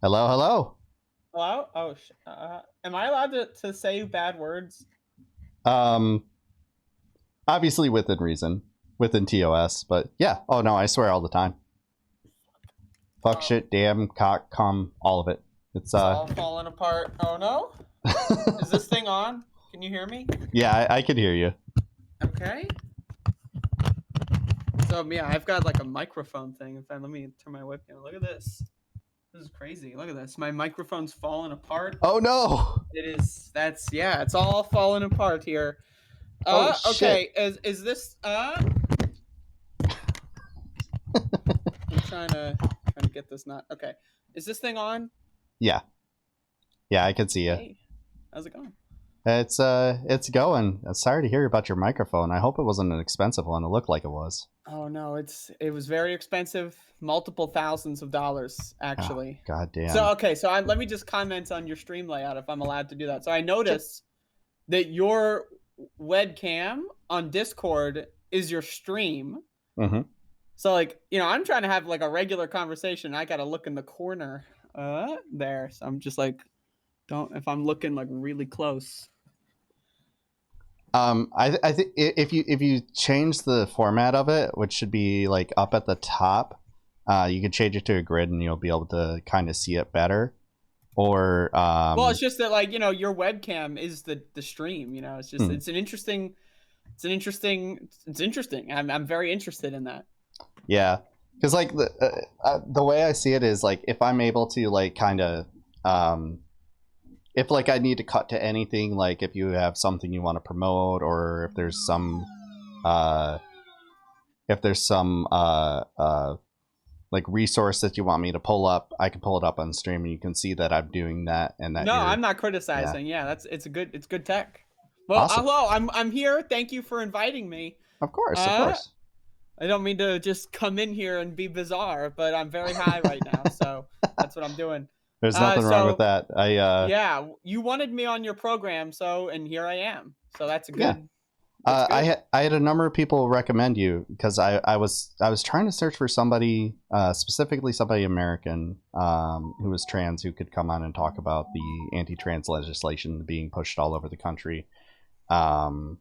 Hello, hello. Hello? Oh, am I allowed to say bad words? Um, Obviously within reason, within TOS, but yeah. Oh no, I swear all the time. Fuck, Oh, shit, damn, cock, cum, all of it. It's it's all falling apart. Oh no? Is this thing on? Can you hear me? yeah, I can hear you. Okay. So yeah, I've got like a microphone thing. In fact, let me turn my webcam. Look at this. This is crazy. Look at this. My microphone's falling apart. Oh no! It is. That's yeah. It's all falling apart here. Oh shit! Okay. Is this I'm trying to get this not okay. Is this thing on? Yeah, yeah, I can see you. Hey, how's it going? It's going. Sorry to hear about your microphone. I hope it wasn't an expensive one. It looked like it was. Oh no, it was very expensive, multiple thousands of dollars Oh, actually. god So damn. okay, so let me just comment on your stream layout if I'm allowed to do that. So I Sure. notice that your webcam on Discord is your stream. Mm-hmm. So like, I'm trying to have like a regular conversation. I got to look in the corner there. So I'm just like don't if I'm looking like really close. I think if you change the format of it, which should be like up at the top, you can change it to a grid and you'll be able to kind of see it better. Or Well, it's just that like, your webcam is the stream, It's just hmm, it's interesting. I'm very interested in that. yeah, because like the way I see it is like if I'm able to like kind of if like I need to cut to anything, like if you have something you want to promote, or uh if there's some like resource that you want me to pull up, I can pull it up on stream and you can see that I'm doing that and that No, I'm you're not yeah. criticizing. Yeah, it's good tech. Well, Awesome. hello. I'm here. Thank you for inviting me. Of course, of Uh course. I don't mean to just come in here and be bizarre, but I'm very high right now, so that's what I'm doing. There's nothing wrong with So that. yeah, you wanted me on your program, so and here I am. So Yeah. that's good. I had a number of people recommend you because I was trying to search for somebody, specifically somebody American, who was trans, who could come on and talk about the anti-trans legislation being pushed all over the country, um,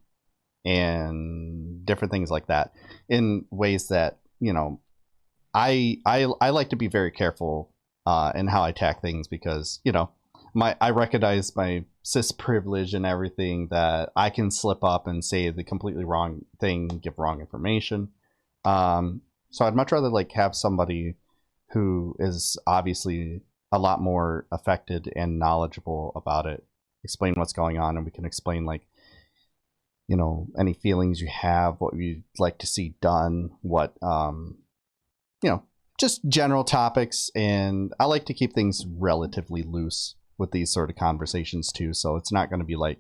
and different things like that, in ways that I like to be very careful in how I attack things, because I recognize my cis privilege and everything, that I can slip up and say the completely wrong thing, give wrong information. So I'd much rather like have somebody who is obviously a lot more affected and knowledgeable about it explain what's going on, and we can explain like any feelings you have, what you'd like to see done, what you know, just general topics. And I like to keep things relatively loose with these sort of conversations too. So it's not going to be like,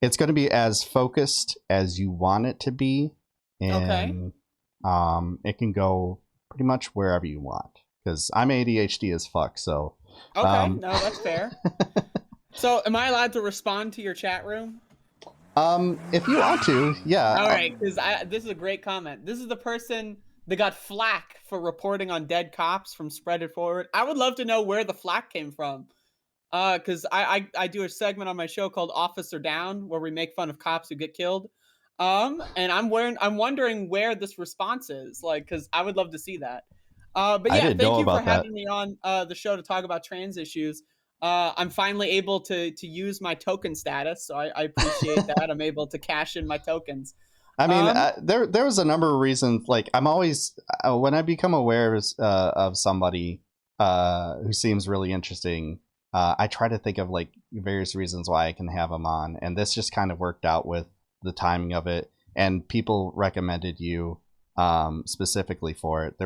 it's going to be as focused as you want it to be. Okay. And it can go pretty much wherever you want, because I'm ADHD as fuck. So Okay. um, No, that's fair. So, am I allowed to respond to your chat room? if you want to, yeah. All right, because this is a great comment. This is the person that got flack for reporting on dead cops from Spread It Forward. I would love to know where the flack came from. Because I do a segment on my show called Officer Down, where we make fun of cops who get killed. And I'm wondering where this response is, like, because I would love to see that. But I yeah, didn't thank know you for about that. having me on the show to talk about trans issues. I'm finally able to use my token status, so I appreciate that. I'm able to cash in my tokens. I mean, Um, there was a number of reasons. Like, I'm always when I become aware of somebody who seems really interesting, I try to think of like various reasons why I can have them on, and this just kind of worked out with the timing of it. And people recommended you specifically for it.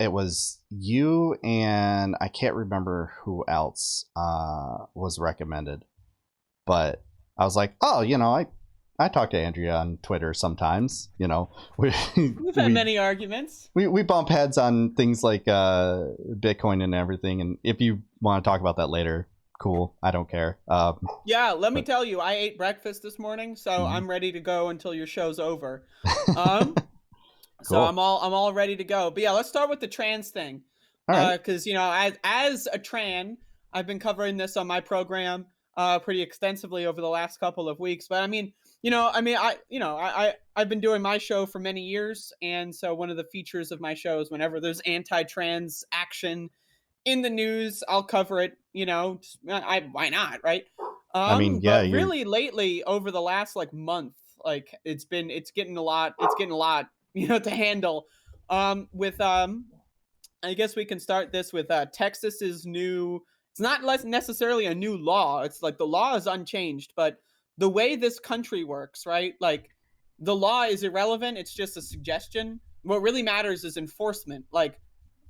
It was you, and I can't remember who else was recommended, but I was like, oh, I talk to Andrea on Twitter sometimes. We we've had we, many arguments. we bump heads on things like Bitcoin and everything. And if you want to talk about that later, cool. I don't care. Yeah, let me But tell you, I ate breakfast this morning, so mhm. I'm ready to go until your show's over. Um, so Cool. I'm all ready to go. But yeah, let's start with the trans thing. All right. Because you know, as a tran, I've been covering this on my program pretty extensively over the last couple of weeks. But I mean, I've been doing my show for many years, and so one of the features of my show is whenever there's anti-trans action in the news, I'll cover it. You know, why not, right? I mean, yeah, But you're. really lately, over the last like month, like it's getting a lot. It's getting a lot, you know, to handle. With I guess we can start this with Texas's new. It's not less necessarily a new law. It's like the law is unchanged, but the way this country works, right? Like the law is irrelevant. It's just a suggestion. What really matters is enforcement. Like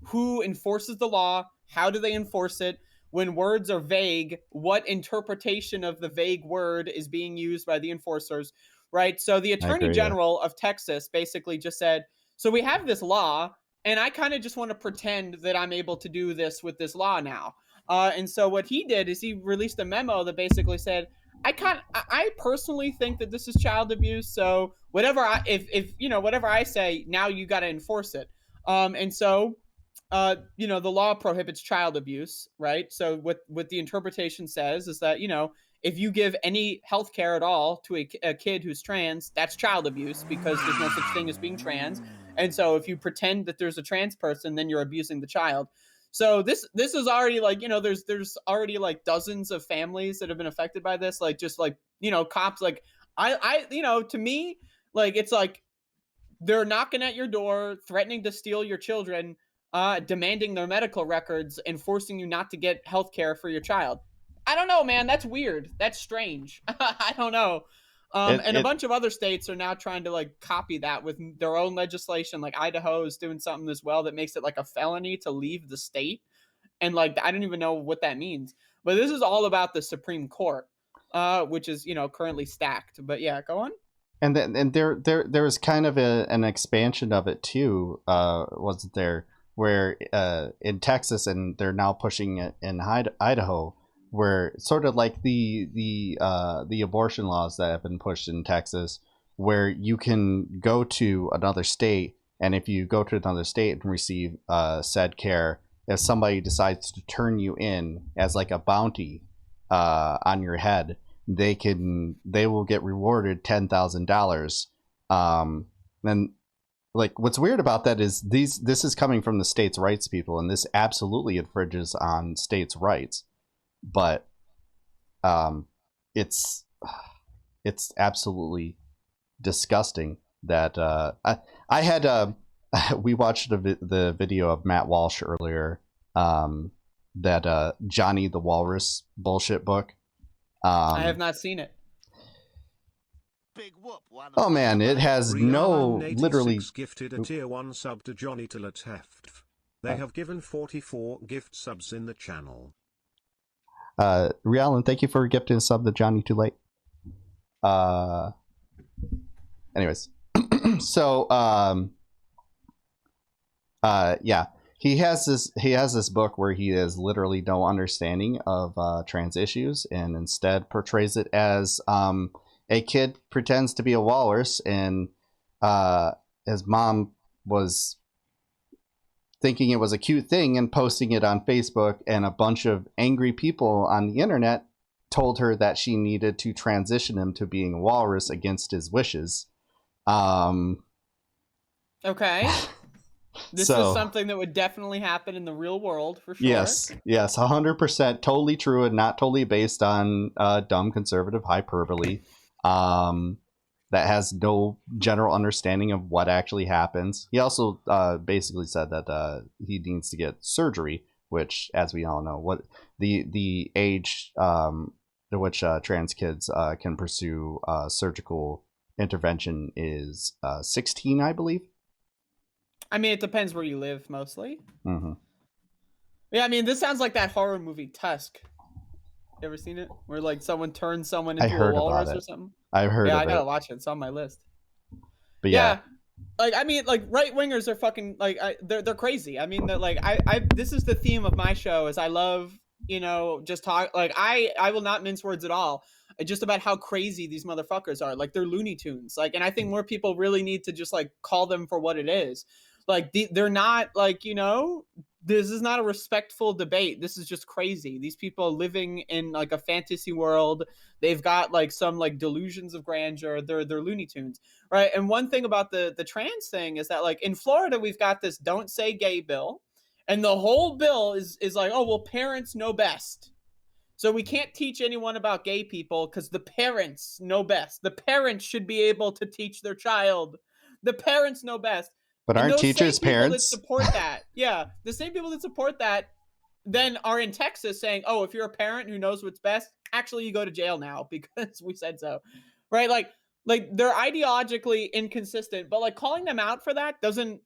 who enforces the law? How do they enforce it? When words are vague, what interpretation of the vague word is being used by the enforcers, right? So the I Attorney agree. Yeah. General of Texas basically just said, so we have this law, and I kind of just want to pretend that I'm able to do this with this law now. And so what he did is he released a memo that basically said, I personally think that this is child abuse. So whatever if you know whatever I say, now you got to enforce it. And so you know, the law prohibits child abuse, right? So what the interpretation says is that, you know, if you give any health care at all to a kid who's trans, that's child abuse because there's no such thing as being trans. And so if you pretend that there's a trans person, then you're abusing the child. So this is already like, you know, there's already like dozens of families that have been affected by this, like just like, you know, cops like I you know, to me, like it's like they're knocking at your door, threatening to steal your children, demanding their medical records, and forcing you not to get health care for your child. I don't know, man. That's weird. That's strange. I don't know. It And a it bunch of other states are now trying to like copy that with their own legislation. Like Idaho is doing something as well that makes it like a felony to leave the state. And like I don't even know what that means. But this is all about the Supreme Court, which is, you know, currently stacked. But yeah, go on. and then and there was kind of an expansion of it too, wasn't there? Where in Texas, and they're now pushing it in Idaho, where sort of like the abortion laws that have been pushed in Texas, where you can go to another state, and if you go to another state and receive said care, if somebody decides to turn you in as like a bounty on your head, they will get rewarded $10,000. Then like what's weird about that is this is coming from the states' rights people, and this absolutely infringes on states' rights. But it's absolutely disgusting that I had we watched the video of Matt Walsh earlier, that Johnny the Walrus bullshit book. I have not seen it. Oh man, it has no literally. Gifted a tier 1 sub to Johnny Heft. They have given 44 gift subs in the channel. Rialan, thank you for gifting a sub to Johnny Too Late. Anyways, so yeah, he has this book where he has literally no understanding of trans issues, and instead portrays it as a kid pretends to be a walrus, and his mom was thinking it was a cute thing and posting it on Facebook, and a bunch of angry people on the internet told her that she needed to transition him to being a walrus against his wishes. Okay. This So, is something that would definitely happen in the real world for sure. yes, 100% totally true, and not totally based on dumb conservative hyperbole. That has no general understanding of what actually happens. He also basically said that he needs to get surgery, which, as we all know, what the age to which trans kids can pursue surgical intervention is 16, I believe. I mean, it depends where you live, mostly. Mm-hmm. Yeah, I mean, this sounds like that horror movie Tusk. You ever seen it? Where like someone turns someone into a walrus or something? I've heard of it. Yeah, I gotta watch it. It's on my list. But yeah. Like I mean, like right wingers are fucking like they're crazy. I mean, that like I this is the theme of my show. Is I love, you know, just talk like I will not mince words at all. Just about how crazy these motherfuckers are. Like they're Looney Tunes. Like, and I think more people really need to just like call them for what it is. Like they're not like, you know, this is not a respectful debate. This is just crazy. These people are living in like a fantasy world. They've got like some like delusions of grandeur. They're Looney Tunes, right? And one thing about the trans thing is that like in Florida we've got this "Don't Say Gay" bill, and the whole bill is like, oh well, parents know best. So we can't teach anyone about gay people because the parents know best. The parents should be able to teach their child. The parents know best. But And aren't those same teachers people that parents? support that, yeah, the same people that support that then are in Texas saying, oh, if you're a parent who knows what's best, actually you go to jail now because we said so. Right? Like they're ideologically inconsistent, but like calling them out for that doesn't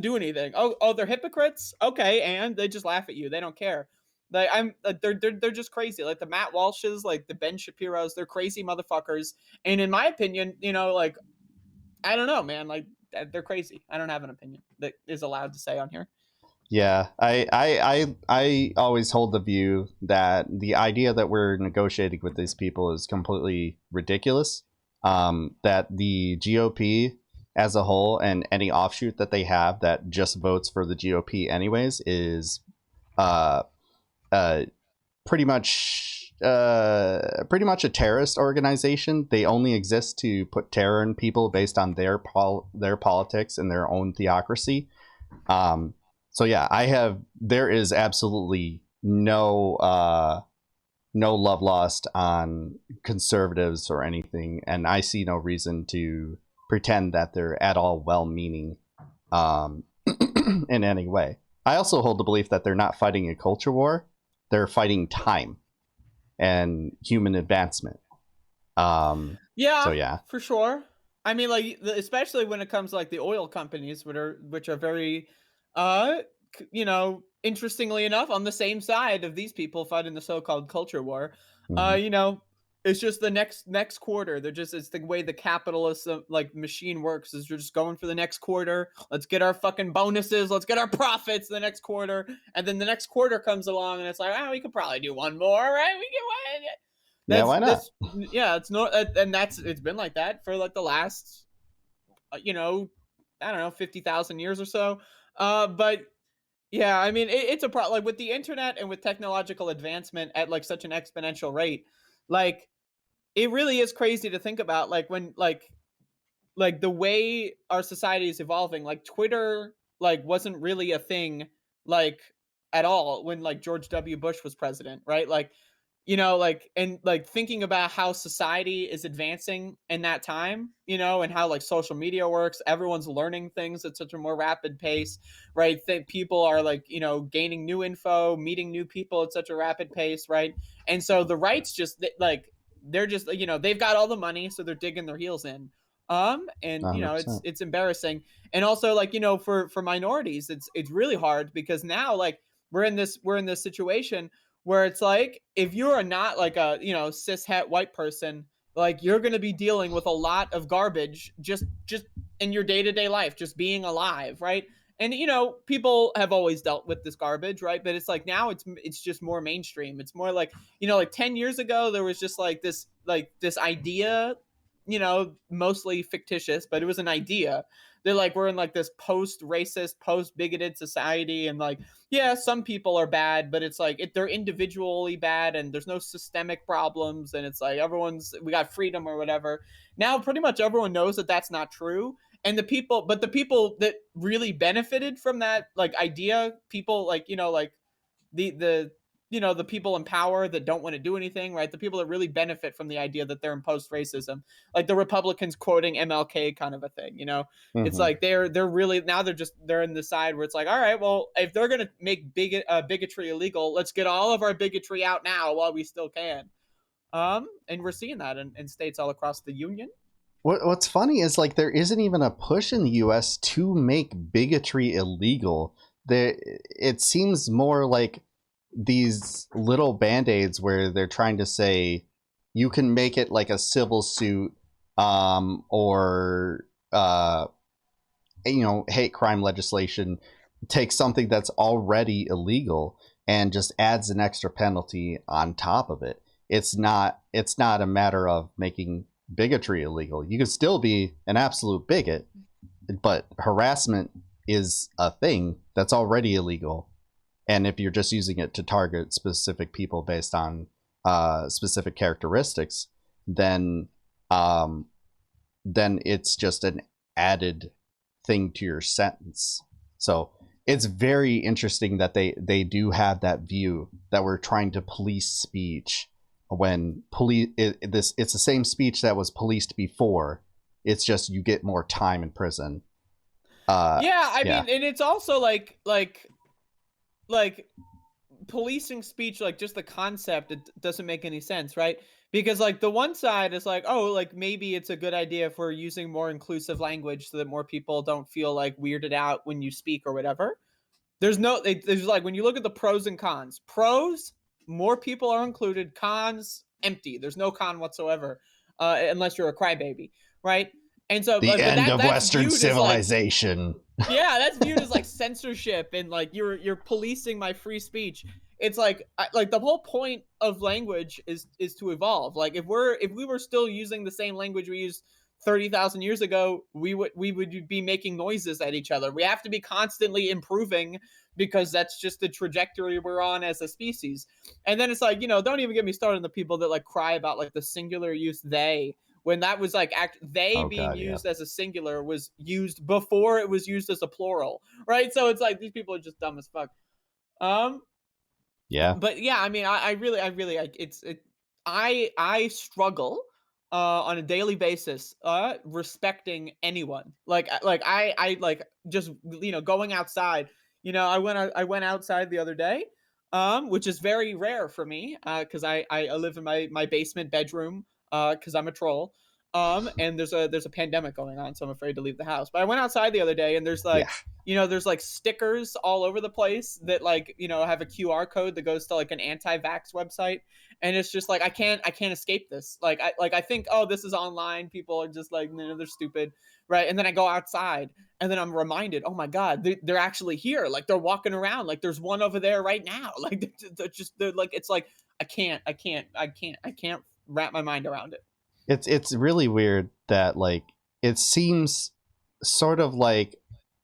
do anything. Oh, they're hypocrites. Okay, and they just laugh at you. They don't care. Like they're just crazy. Like the Matt Walshes, like the Ben Shapiros, they're crazy motherfuckers. And in my opinion, you know, like I don't know, man. Like they're crazy. I don't have an opinion that is allowed to say on here. Yeah, I always hold the view that the idea that we're negotiating with these people is completely ridiculous. That the GOP as a whole and any offshoot that they have that just votes for the GOP anyways is pretty much a terrorist organization. They only exist to put terror in people based on their politics and their own theocracy. So yeah, there is absolutely no love lost on conservatives or anything, and I see no reason to pretend that they're at all well-meaning in any way. I also hold the belief that they're not fighting a culture war. They're fighting time and human advancement. Yeah, so yeah, for sure. I mean, like especially when it comes to like the oil companies, which are very, you know, interestingly enough, on the same side of these people fighting the so-called culture war. You know, it's just the next quarter. It's the way the capitalist like machine works. Is you're just going for the next quarter. Let's get our fucking bonuses. Let's get our profits the next quarter, and then the next quarter comes along, and it's like, we could probably do one more, right? We can one. yeah, why not? Yeah, it's not, and it's been like that for like the last, you know, I don't know, 50,000 years or so. But yeah, I mean, it's a problem. Like with the internet and with technological advancement at like such an exponential rate, like it really is crazy to think about. Like when like the way our society is evolving, like Twitter, like wasn't really a thing, like at all when like George W. Bush was president, right? Like you know, like and like thinking about how society is advancing in that time, you know, and how like social media works, everyone's learning things at such a more rapid pace, right? Think people are like, you know, gaining new info, meeting new people at such a rapid pace, right? And so the rights just like they're just, you know, they've got all the money, so they're digging their heels in. And you know, 100%. it's embarrassing. And also like, you know, for minorities, it's really hard because now like we're in this situation where it's like if you're not like a, you know, cis het white person, like you're going to be dealing with a lot of garbage just in your day-to-day life, just being alive, right? And you know, people have always dealt with this garbage, right? But it's like now it's just more mainstream. It's more like, you know, like 10 years ago there was just like this idea, you know, mostly fictitious, but it was an idea. They're like, we're in like this post-racist, post-bigoted society, and like, yeah, some people are bad, but it's like they're individually bad, and there's no systemic problems, and it's like we got freedom or whatever. Now, pretty much everyone knows that that's not true, and the people that really benefited from that like idea, people like, you know, like the you know, the people in power that don't want to do anything, right? The people that really benefit from the idea that they're imposed racism, like the Republicans quoting MLK kind of a thing, you know. It's like they're really now they're in the side where it's like, all right, well, if they're gonna make bigotry illegal, let's get all of our bigotry out now while we still can. And we're seeing that in states all across the union. What's funny is like there isn't even a push in the U.S. to make bigotry illegal. It seems more like these little band-aids where they're trying to say you can make it like a civil suit, or you know, hate crime legislation, take something that's already illegal and just adds an extra penalty on top of it. It's not a matter of making bigotry illegal. You can still be an absolute bigot, but harassment is a thing that's already illegal. And if you're just using it to target specific people based on specific characteristics, then it's just an added thing to your sentence. So it's very interesting that they do have that view that we're trying to police speech when it's the same speech that was policed before. It's just you get more time in prison. I mean, and it's also like policing speech, like just the concept, it doesn't make any sense, right? Because like the one side is like, oh, like maybe it's a good idea if we're using more inclusive language so that more people don't feel like weirded out when you speak or whatever. There's like, when you look at the pros and cons, pros, more people are included, cons, empty. There's no con whatsoever, unless you're a crybaby, right? And so the end of that's Western civilization. Yeah, that's viewed as like censorship, and like you're policing my free speech. It's like the whole point of language is to evolve. Like if we were still using the same language we used 30,000 years ago, we would be making noises at each other. We have to be constantly improving because that's just the trajectory we're on as a species. And then it's like, don't even get me started on the people that like cry about like the singular use they, when that was like being used as a singular was used before it was used as a plural, right? So it's like these people are just dumb as fuck. Yeah. But yeah, I mean, I struggle on a daily basis respecting anyone. Like I like just going outside. I went outside the other day, which is very rare for me because I live in my basement bedroom because I'm a troll. And there's a pandemic going on, so I'm afraid to leave the house. But I went outside the other day, and there's like there's like stickers all over the place that like have a QR code that goes to like an anti-vax website, and it's just like I can't escape this. Like I think, oh, this is online. People are just like, no, they're stupid, right? And then I go outside, and then I'm reminded, oh my god, they're actually here. Like they're walking around. Like there's one over there right now. Like they're like, it's like I can't wrap my mind around it. It's really weird that like it seems sort of like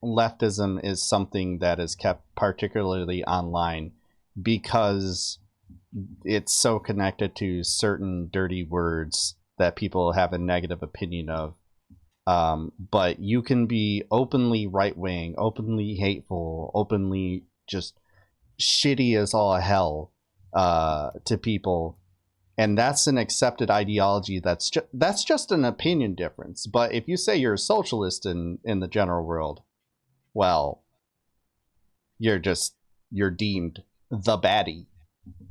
leftism is something that is kept particularly online because it's so connected to certain dirty words that people have a negative opinion of. But you can be openly right-wing, openly hateful, openly just shitty as all hell to people, and that's an accepted ideology. That's just an opinion difference. But if you say you're a socialist in the general world, well, you're deemed the baddie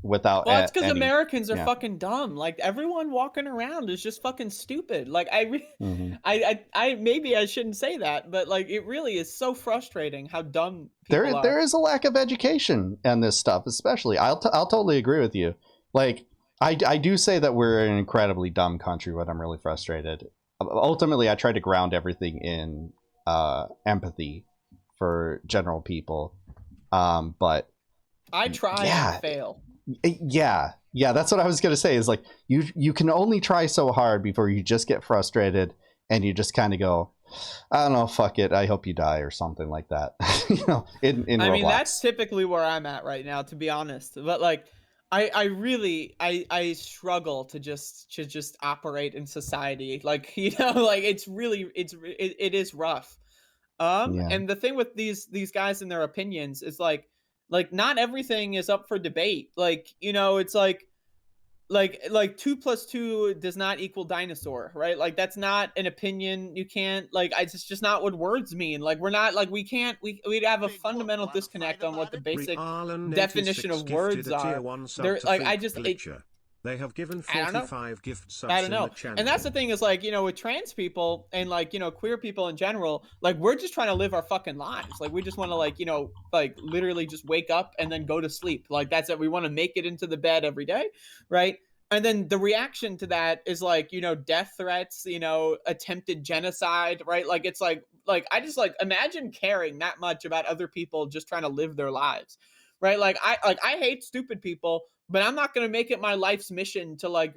without. Well, it's because Americans are fucking dumb. Like everyone walking around is just fucking stupid. Like I maybe I shouldn't say that, but like it really is so frustrating how dumb people are. There is a lack of education in this stuff, especially. I'll totally agree with you. Like I do say that we're an incredibly dumb country when I'm really frustrated. Ultimately, I try to ground everything in empathy for general people. But I try and fail. Yeah, that's what I was gonna say. Is like you can only try so hard before you just get frustrated and you just kind of go, I don't know, fuck it, I hope you die or something like that. In I Roblox. mean, that's typically where I'm at right now, to be honest. But like, I really struggle to just operate in society. Like like it is rough. And the thing with these guys and their opinions is like not everything is up for debate. Like it's like 2 + 2 does not equal dinosaur, right? Like that's not an opinion. You can't it's just not what words mean. Like we'd have a fundamental disconnect on what the basic definition of words are. They're like They have given 45 gift subs I don't know. in the channel. And that's the thing is like, with trans people and like, queer people in general, like we're just trying to live our fucking lives. Like we just want to like literally just wake up and then go to sleep. Like that's it. We want to make it into the bed every day. Right. And then the reaction to that is like, death threats, attempted genocide, right? Like it's like I just like imagine caring that much about other people just trying to live their lives. right? Like I hate stupid people, but I'm not going to make it my life's mission to like,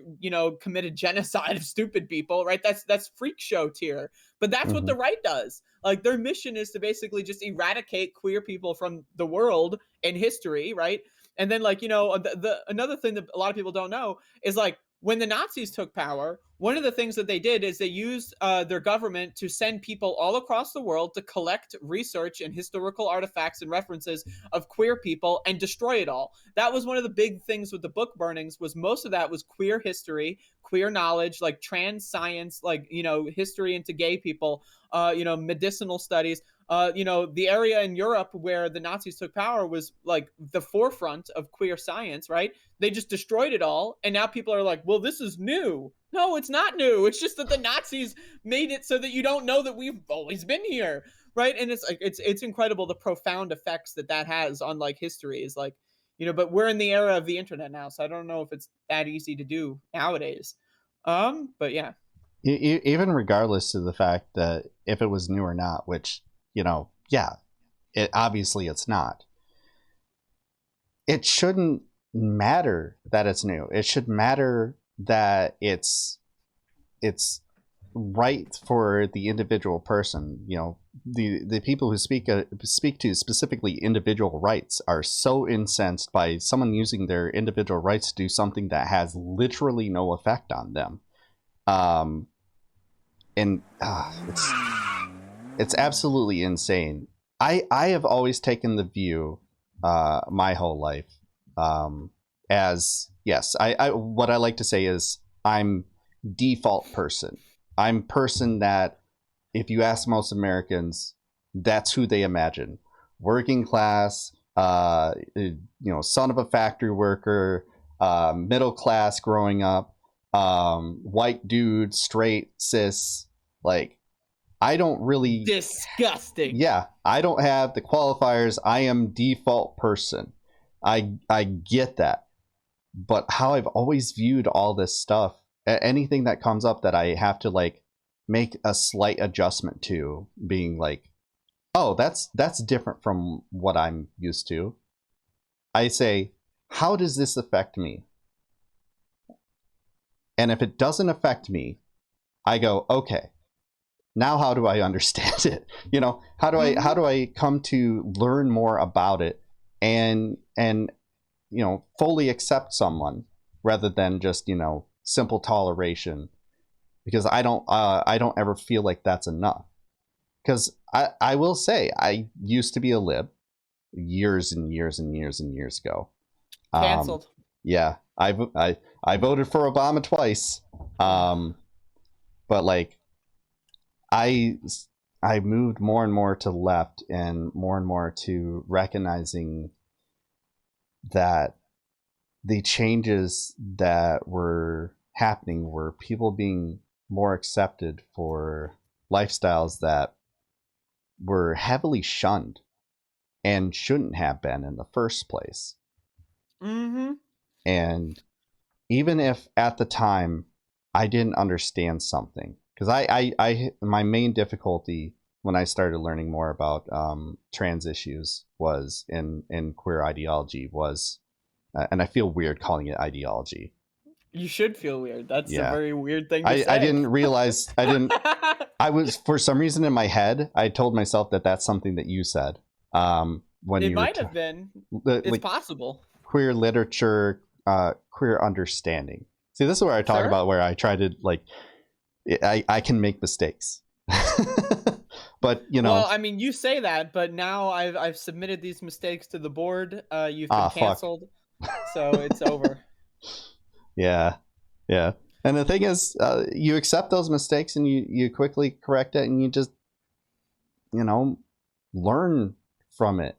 commit a genocide of stupid people, right? That's freak show tier. But that's what Hmm. the right does. Like their mission is to basically just eradicate queer people from the world and history, right? And then like, the another thing that a lot of people don't know is like when the Nazis took power, one of the things that they did is they used their government to send people all across the world to collect research and historical artifacts and references of queer people and destroy it all. That was one of the big things with the book burnings, was most of that was queer history, queer knowledge, like trans science, like, history into gay people, medicinal studies. The area in Europe where the Nazis took power was like the forefront of queer science, right? They just destroyed it all. And now people are like, well, this is new. No, it's not new. It's just that the Nazis made it so that you don't know that we've always been here. Right. And it's like, it's incredible the profound effects that has on like history is like, but we're in the era of the internet now. So I don't know if it's that easy to do nowadays. But yeah. Even regardless of the fact that if it was new or not, which, yeah, obviously it's not. It shouldn't matter that it's new. It should matter that it's right for the individual person. The people who speak to specifically individual rights are so incensed by someone using their individual rights to do something that has literally no effect on them. And it's absolutely insane. I have always taken the view my whole life as, yes, I what I like to say is I'm default person. I'm person that if you ask most Americans, that's who they imagine. Working class, son of a factory worker, middle class growing up, white dude, straight, cis, like I don't really disgusting. Yeah, I don't have the qualifiers. I am default person. I get that. But how I've always viewed all this stuff, anything that comes up that I have to like make a slight adjustment to, being like, oh, that's different from what I'm used to. I say, how does this affect me? And if it doesn't affect me, I go, okay, now how do I understand it? How do I come to learn more about it and fully accept someone rather than just simple toleration? Because I don't ever feel like that's enough. Because I will say I used to be a lib years and years and years and years ago. Canceled. Yeah, I voted for Obama twice, but like I moved more and more to the left and more to recognizing that the changes that were happening were people being more accepted for lifestyles that were heavily shunned and shouldn't have been in the first place. Mm-hmm. And even if at the time I didn't understand something, because I my main difficulty when I started learning more about trans issues was in queer ideology was, and I feel weird calling it ideology. You should feel weird. That's a Yeah. very weird thing to say. I didn't realize I was, for some reason in my head, I told myself that that's something that you said. When it you might have been. It's like, possible. queer literature, queer understanding. See, this is where I talk Sure. about where I try to like, I can make mistakes. But Well, I mean, you say that, but now I've submitted these mistakes to the board. You've been canceled, so it's over. Yeah. And the thing is, you accept those mistakes and you quickly correct it, and you just learn from it.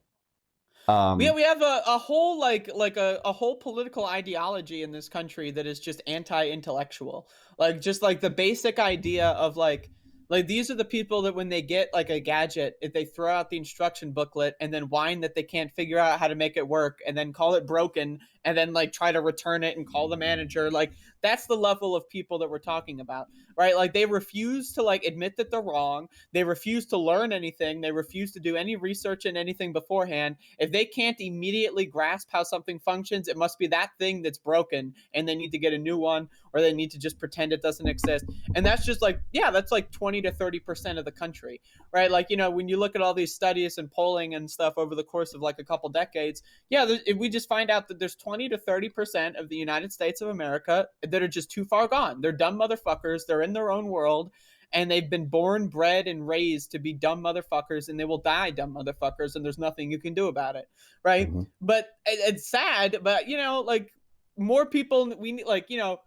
We have a whole like a whole political ideology in this country that is just anti-intellectual. Like just like the basic idea of like these are the people that when they get like a gadget, if they throw out the instruction booklet and then whine that they can't figure out how to make it work and then call it broken and then like try to return it and call the manager, like that's the level of people that we're talking about, right? Like, they refuse to like admit that they're wrong. They refuse to learn anything. They refuse to do any research in anything beforehand. If they can't immediately grasp how something functions, it must be that thing that's broken and they need to get a new one, or they need to just pretend it doesn't exist. And that's just like, yeah, that's like 20 to 30% of the country, right? Like, you know, when you look at all these studies and polling and stuff over the course of like a couple decades, yeah, we just find out that there's 20 to 30% of the United States of America that are just too far gone. They're dumb motherfuckers. They're in their own world, and they've been born, bred, and raised to be dumb motherfuckers, and they will die dumb motherfuckers, and there's nothing you can do about it, right? Mm-hmm. But it's sad, but, you know, like, more people, we need, like, you know,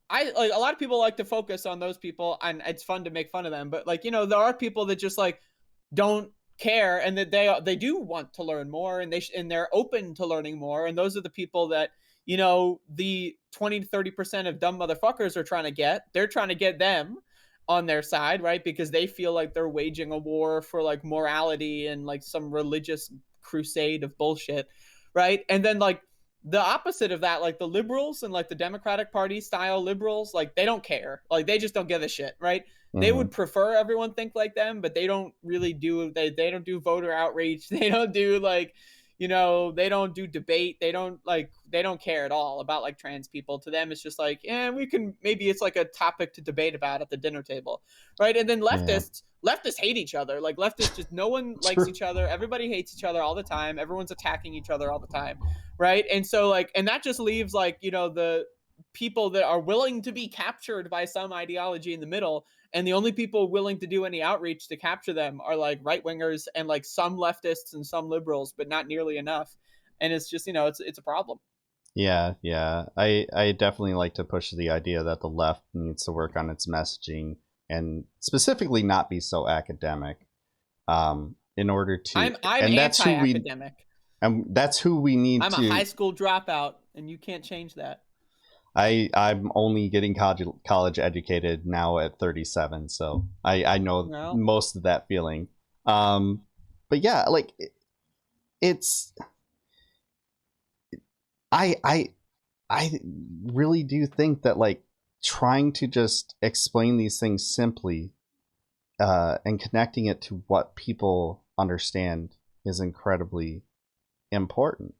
I like, a lot of people like to focus on those people, and it's fun to make fun of them, but, like, you know, there are people that just like don't care, and that they do want to learn more, and they're open to learning more, and those are the people that, you know, the 20 to 30% of dumb motherfuckers are trying to get. They're trying to get them on their side, right? Because they feel like they're waging a war for like morality and like some religious crusade of bullshit, right? And then like the opposite of that, like the liberals and like the Democratic Party style liberals, like they don't care. Like they just don't give a shit, right? They would prefer everyone think like them, but they don't really do, they don't do voter outreach. They don't do like, you know, they don't do debate. They don't care at all about like trans people. To them, it's just like, yeah, we can, maybe it's like a topic to debate about at the dinner table, right? And then leftists hate each other. Like leftists, just no one likes each other. Everybody hates each other all the time. Everyone's attacking each other all the time, right? And so like, and that just leaves like, you know, the people that are willing to be captured by some ideology in the middle, and the only people willing to do any outreach to capture them are like right wingers and like some leftists and some liberals, but not nearly enough. And it's just, you know, it's a problem. Yeah, I definitely like to push the idea that the left needs to work on its messaging and specifically not be so academic, in order to. I'm and that's who we anti-academic. and that's who we need I'm to. a high school dropout, and you can't change that. I'm only getting college educated now at 37, so I know most of that feeling. But yeah, like it's I really do think that like trying to just explain these things simply, and connecting it to what people understand is incredibly important.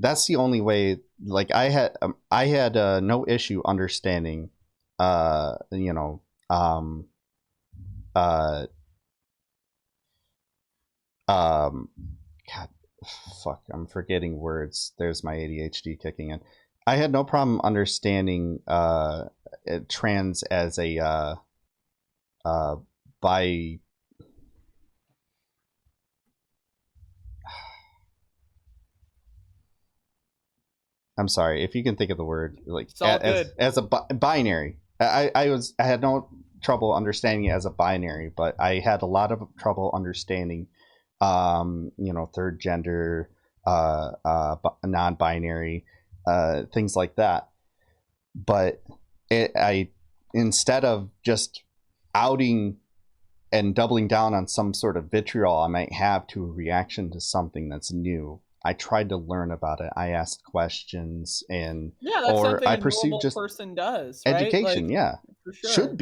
That's the only way. Like I had no issue understanding, you know, God, fuck, I'm forgetting words. There's my ADHD kicking in. I had no problem understanding trans as a bi. I'm sorry if you can think of the word, like as a binary. I had no trouble understanding it as a binary, but I had a lot of trouble understanding, you know, third gender, non-binary, things like that. But I instead of just outing and doubling down on some sort of vitriol I might have to a reaction to something that's new, I tried to learn about it. I asked questions, and that's or something I a pursued normal just person does, education. right? Yeah, for sure. should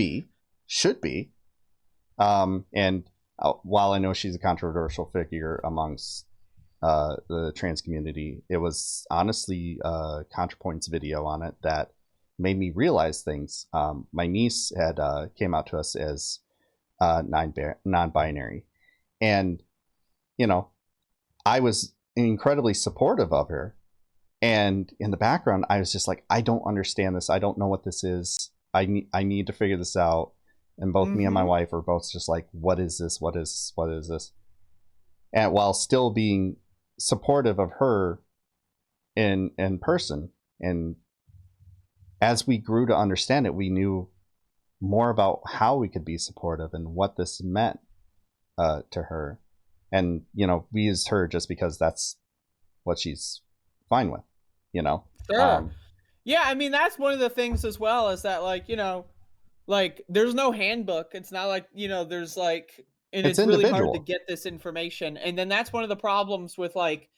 be. And while I know she's a controversial figure amongst the trans community, it was honestly ContraPoint's video on it that made me realize things. My niece had came out to us as non-binary, and you know, I was incredibly supportive of her, and in the background I was just like, I don't understand this, I don't know what this is, I need to figure this out. And both me and my wife were both just like, what is this, what is this, and while still being supportive of her in person. And as we grew to understand it, we knew more about how we could be supportive and what this meant to her. And, you know, we used her just because that's what she's fine with, you know? Sure. Yeah, I mean, that's one of the things as well, is that, like, you know, like, there's no handbook. It's not like, you know, there's like, and it's really hard to get this information. And then that's one of the problems with like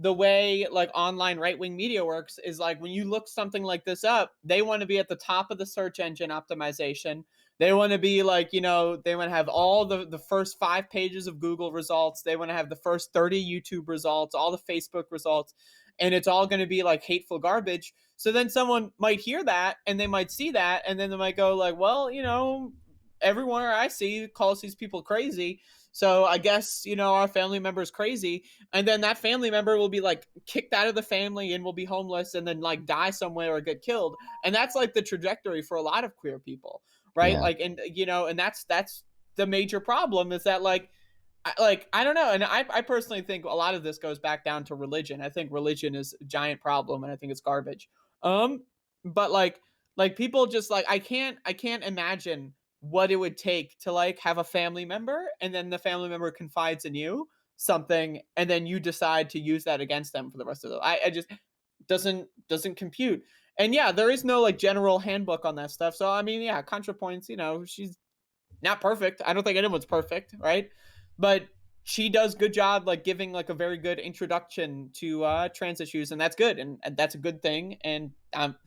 the way like online right-wing media works is like when you look something like this up, they want to be at the top of the search engine optimization. They want to be like, you know, they want to have all the first 5 pages of Google results. They want to have the first 30 YouTube results, all the Facebook results, and it's all going to be like hateful garbage. So then someone might hear that and they might see that and then they might go like, well, you know, everyone I see calls these people crazy. So I guess, you know, our family member is crazy. And then that family member will be like kicked out of the family and will be homeless and then like die somewhere or get killed. And that's like the trajectory for a lot of queer people, right? Yeah. Like, and you know, and that's the major problem is that like I don't know, and I personally think a lot of this goes back down to religion. I think religion is a giant problem, and I think it's garbage. But like people just like I can't imagine what it would take to like have a family member, and then the family member confides in you something, and then you decide to use that against them for the rest of the. I just doesn't compute. And yeah, there is no like general handbook on that stuff. So I mean, yeah, ContraPoints, you know, she's not perfect. I don't think anyone's perfect, right? But she does good job like giving like a very good introduction to trans issues, and that's good, and that's a good thing, and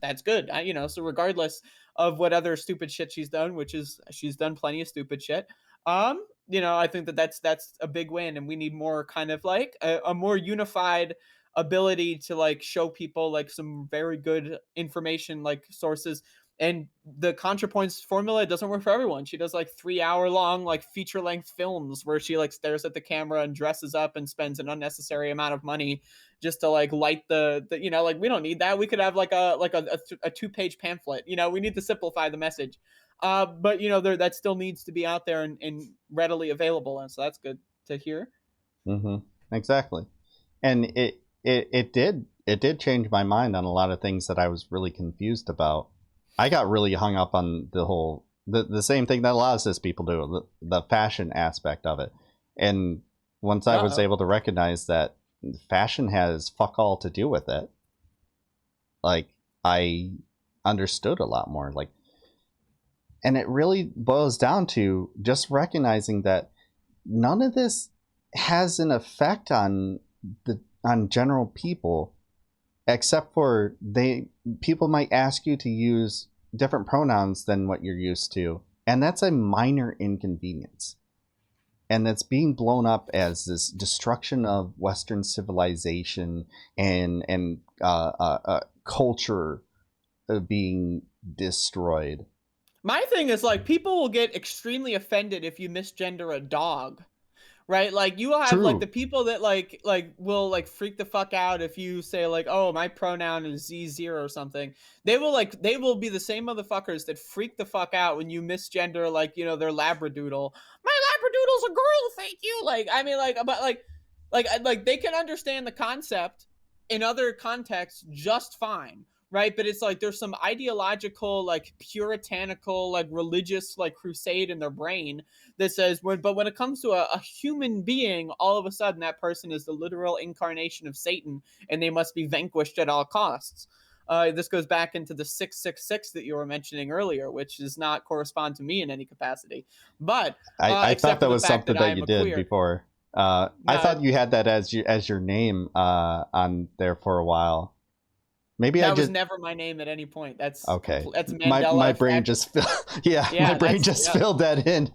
that's good. You know, so regardless of what other stupid shit she's done, which is she's done plenty of stupid shit. You know, I think that that's a big win, and we need more kind of like a more unified ability to like show people like some very good information like sources. And the ContraPoints formula doesn't work for everyone. She does like 3 hour long like feature length films where she like stares at the camera and dresses up and spends an unnecessary amount of money just to like light the you know, like we don't need that. We could have like a 2 page pamphlet. You know, we need to simplify the message. But you know, there that still needs to be out there and readily available, and so that's good to hear. Mm-hmm. Exactly. And it did change my mind on a lot of things that I was really confused about. I got really hung up on the same thing that a lot of cis people do, the fashion aspect of it. And once I was able to recognize that fashion has fuck all to do with it, like I understood a lot more. Like, and it really boils down to just recognizing that none of this has an effect on general people, except for people might ask you to use different pronouns than what you're used to, and that's a minor inconvenience, and that's being blown up as this destruction of Western civilization and culture being destroyed. My thing is like people will get extremely offended if you misgender a dog. Right? Like you will have like the people that like will like freak the fuck out if you say like, oh, my pronoun is Z0 or something. They will be the same motherfuckers that freak the fuck out when you misgender like, you know, their labradoodle. My labradoodle's a girl, thank you. Like I mean like but like they can understand the concept in other contexts just fine. Right, but it's like there's some ideological, like puritanical, like religious, like crusade in their brain that says, but when it comes to a human being, all of a sudden that person is the literal incarnation of Satan, and they must be vanquished at all costs. This goes back into the 666 that you were mentioning earlier, which does not correspond to me in any capacity. But I thought that was something that you did before. I thought you had that as your name on there for a while. Maybe that was never my name at any point. That's okay. That's Mandela. My brain just my brain just filled that in.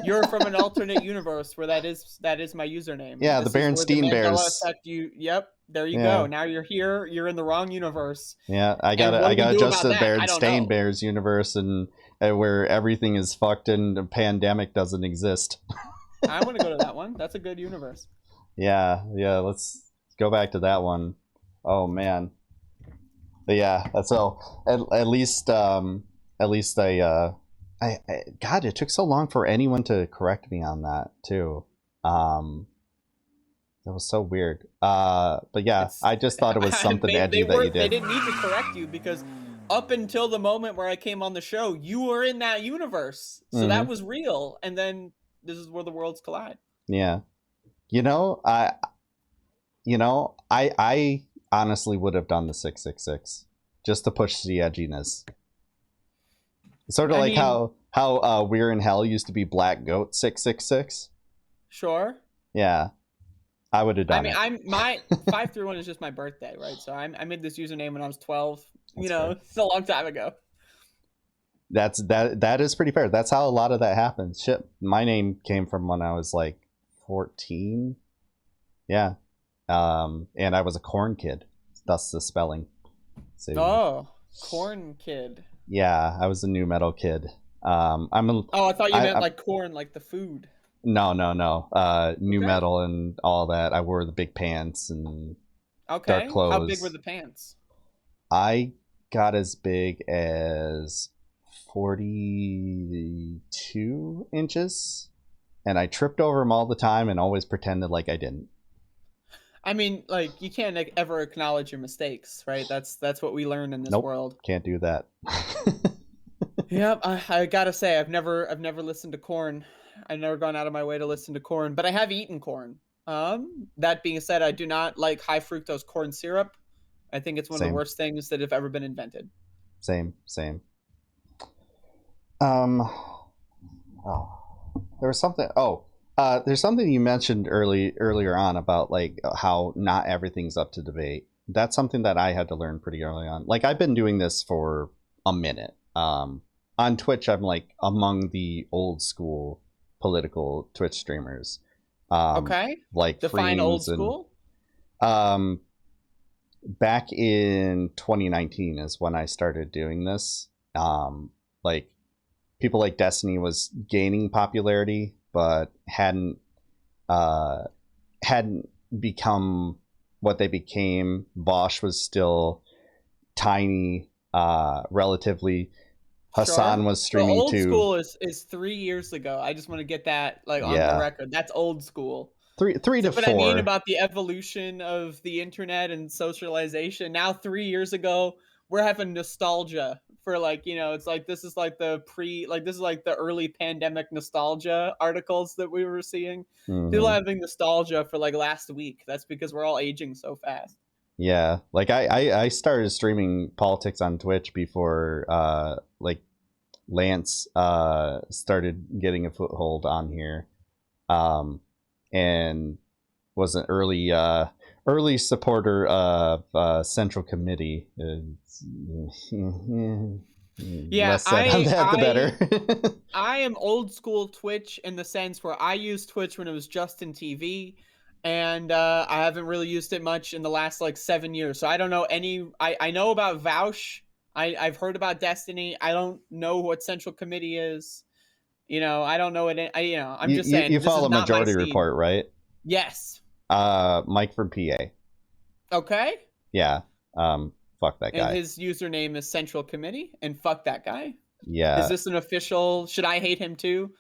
You're from an alternate universe where that is my username. Yeah, the Berenstein Bears. Yep, there you go. Now you're here. You're in the wrong universe. Yeah, I got adjust to the Berenstein Bears universe, and where everything is fucked and a pandemic doesn't exist. I want to go to that one. That's a good universe. Yeah. Let's go back to that one. Oh man. But yeah, so at least I God, it took so long for anyone to correct me on that too. That was so weird. But yeah, I just thought it was something edgy that you did. They didn't need to correct you because up until the moment where I came on the show, you were in that universe, so that was real. And then this is where the worlds collide. Yeah, I honestly would have done the 666 just to push the edginess. Sort of how We're in Hell used to be Black Goat 666. Sure. Yeah. I would have I done mean, it. my 531 is just my birthday, right? So I made this username when I was 12. That's fair. It's a long time ago. That is pretty fair. That's how a lot of that happens. Shit, my name came from when I was like 14. Yeah. And I was a corn kid. Thus the spelling. So Oh, corn kid. yeah, I was a new metal kid. Oh, I thought you meant I'm like corn, like the food. no. New Okay. metal and all that. I wore the big pants and dark Okay. How big were clothes. the pants? I got as big as 42 inches, and I tripped over them all the time and always pretended like I didn't. I mean, like you can't ever acknowledge your mistakes, right? That's what we learn in this Nope, world. can't do that. Yep, I gotta say I've never listened to corn. I've never gone out of my way to listen to corn, but I have eaten corn. That being said, I do not like high fructose corn syrup. I think it's one of the Same, worst things that have ever been invented. same. Um, oh, there was something. Oh, there's something you mentioned earlier on about like how not everything's up to debate. That's something that I had to learn pretty early on. Like I've been doing this for a minute. On Twitch, I'm like among the old school political Twitch streamers. Okay, Like define old Freems and school. back in 2019 is when I started doing this. Like people like Destiny was gaining popularity, but uh, hadn't become what they became. Bosch was still tiny, relatively. Hassan Sure. was So streaming old too. school is 3 years ago. I just want to get that like on the Yeah, record. That's old school. three See to what I mean four. about the evolution of the internet and socialization? Now, 3 years ago, we're having nostalgia for it's like this is like this is like the early pandemic nostalgia articles that we were seeing. People Hmm. having nostalgia for like last week. That's because we're all aging so fast. Yeah, like I started streaming politics on Twitch before like Lance started getting a foothold on here, and was an early supporter of Central Committee. Yeah, Less said on that, the better. I am old school Twitch in the sense where I used Twitch when it was just in TV, and I haven't really used it much in the last like 7 years. So I don't know any. I know about Vouch. I've heard about Destiny. I don't know what Central Committee is. I don't know what. I'm you, just you saying you this is follow not my Majority scene. Report, right? Yes. Mike from PA. Okay. Yeah. Fuck that And guy. his username is Central Committee. And fuck that guy. Is Yeah. this an official? Should I hate him too?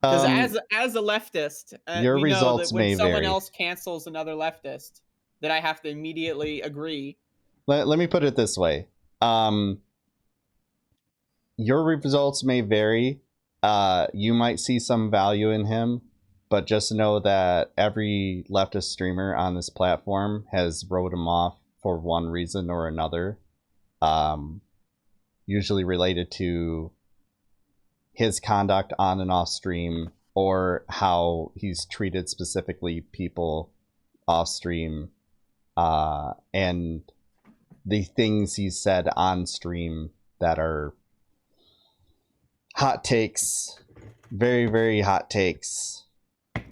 Because Um, as a leftist, your we know that results when may someone vary. else cancels another leftist, that I have to immediately agree. Let me put it this way. Your results may vary. You might see some value in him, but just know that every leftist streamer on this platform has wrote him off for one reason or another. Usually related to his conduct on and off stream or how he's treated specifically people off stream, and the things he's said on stream that are hot takes, very very hot takes.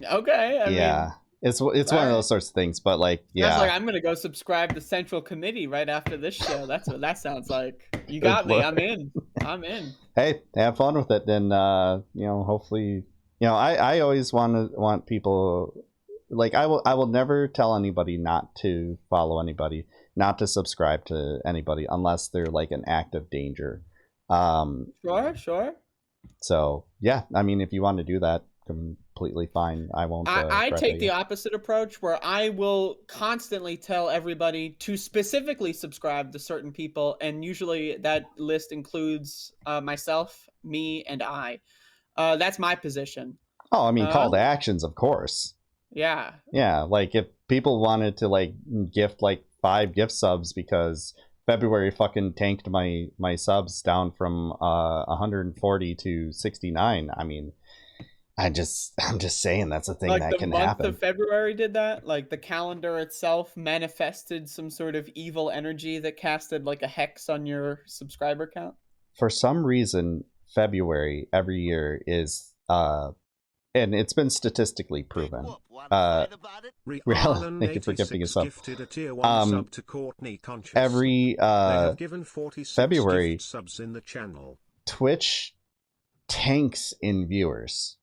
Okay, I mean, Yeah, it's one of right. those sorts of things. But like, Sounds like yeah, I'm gonna go subscribe to Central Committee right after this show. That's what that sounds like. You got me. I'm in. I'm in. hey, have fun with it. Then hopefully, I always want people, like, I will never tell anybody not to follow anybody, not to subscribe to anybody unless they're like an active danger. Sure, sure. So yeah, I mean, if you want to do that, completely fine. I won't I threaten take the you. opposite approach where I will constantly tell everybody to specifically subscribe to certain people, and usually that list includes myself, me, and I. That's my position. Oh, I mean, call to Um, actions, of course. yeah, Yeah, like if people wanted to like gift like 5 gift subs because February fucking tanked my subs down from 140 to 69. I mean, I'm just saying that's a thing Like that the can month happen. of February did that. Like the calendar itself manifested some sort of evil energy that casted like a hex on your subscriber count. For some reason, February every year is and it's been statistically proven. Alan Thank you for gifting 86 us up. gifted a tier 1 sub to Courtney Conscious. Every They have given 46 February gift subs in the channel. Twitch tanks in viewers,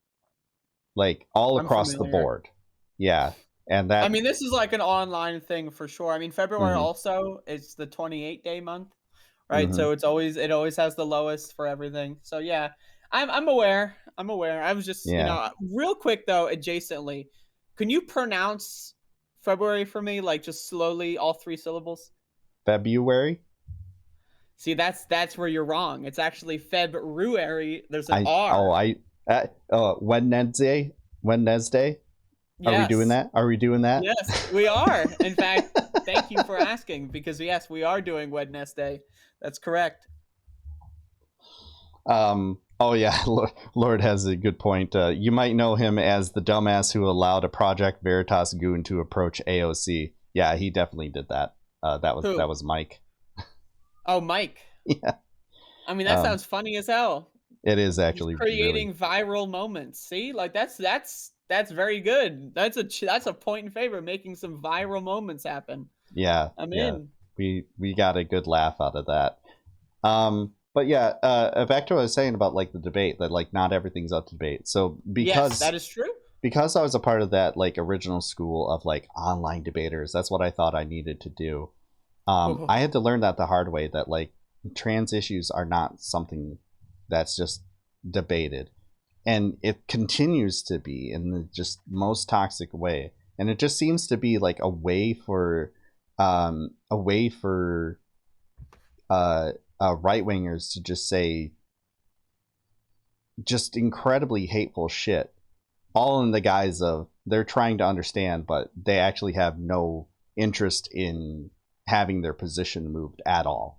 like all across the board. Yeah, and that. I mean, this is like an online thing for sure. I mean, February Mhm. also it's the 28-day month, right? Mhm. So it always has the lowest for everything. So yeah, I'm aware. I'm aware. I was just real quick though, adjacently, can you pronounce February for me, like just slowly, all 3 syllables? February. See, that's where you're wrong. It's actually February. There's an R. Wednesday. Wednesday. Yes. Are we doing that? Are we doing that? Yes, we are. In fact, thank you for asking, because yes, we are doing Wednesday. That's correct. Oh yeah, Lord has a good point. You might know him as the dumbass who allowed a Project Veritas goon to approach AOC. Yeah, he definitely did that. That was Mike. Oh, Mike. Yeah. I mean, that sounds funny as hell. It is actually He's creating viral moments. See, like that's very good. That's a point in favor, making some viral moments happen. Yeah, I'm in. We got a good laugh out of that. But yeah, back to what I was saying about like the debate, that like not everything's up to debate. So yes, that is true. Because I was a part of that like original school of like online debaters, that's what I thought I needed to do. I had to learn that the hard way, that like trans issues are not something that's just debated, and it continues to be in the just most toxic way. And it just seems to be like a way for right-wingers to just say just incredibly hateful shit, all in the guise of they're trying to understand, but they actually have no interest in having their position moved at all.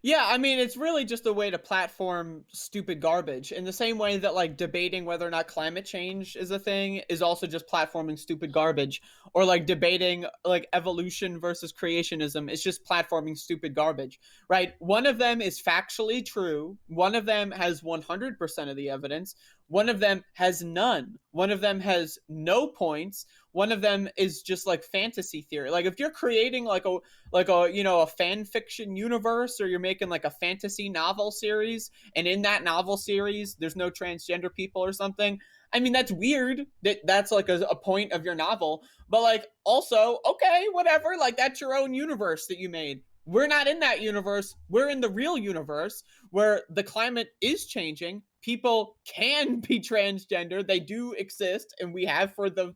Yeah, I mean, it's really just a way to platform stupid garbage, in the same way that like debating whether or not climate change is a thing is also just platforming stupid garbage, or like debating like evolution versus creationism is just platforming stupid garbage, right? One of them is factually true, one of them has 100% of the evidence, one of them has none, one of them has no points, one of them is just like fantasy theory. Like if you're creating like a a fan fiction universe, or you're making like a fantasy novel series, and in that novel series there's no transgender people or something, I mean, that's weird. That's like a point of your novel, but like also, okay, whatever, like that's your own universe that you made. We're not in that universe. We're in the real universe where the climate is changing. People can be transgender. They do exist, and we have for the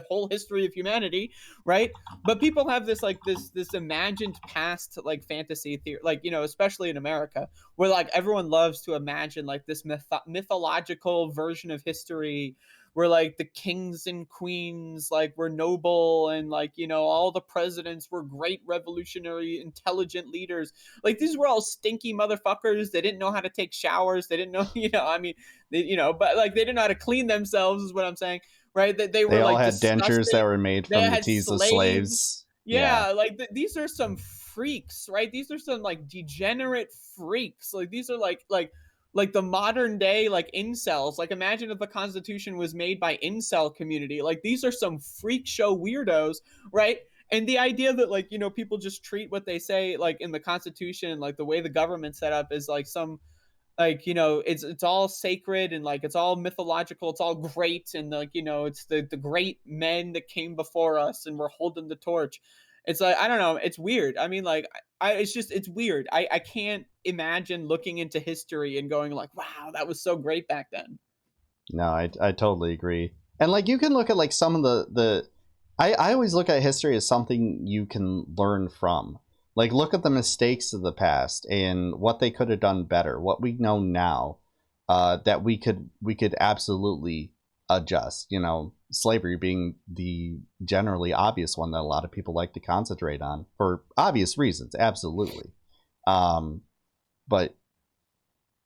whole history of humanity, right? But people have this like this imagined past, like fantasy theory, like, especially in America, where like everyone loves to imagine like this mythological version of history, where like the kings and queens like were noble, and like all the presidents were great revolutionary intelligent leaders. Like these were all stinky motherfuckers. They didn't know how to take showers. They didn't know, I mean, but like they didn't know how to clean themselves, is what I'm saying, right? That they were all like had dentures that were made from the teeth of slaves. Yeah, like these are some freaks, right? These are some like degenerate freaks. Like these are like the modern day like incels. Like imagine if the Constitution was made by incel community. Like these are some freak show weirdos, right? And the idea that like people just treat what they say like in the Constitution, like the way the government's set up, is like some like it's all sacred, and like it's all mythological, it's all great, and like it's the great men that came before us and we're holding the torch. It's like, I don't know, it's weird. I mean, like it's weird. I can't imagine looking into history and going like, wow, that was so great back then. No, I totally agree. And like you can look at like some of the I always look at history as something you can learn from. Like look at the mistakes of the past and what they could have done better, what we know now, that we could absolutely adjust. Slavery being the generally obvious one that a lot of people like to concentrate on for obvious reasons, absolutely. But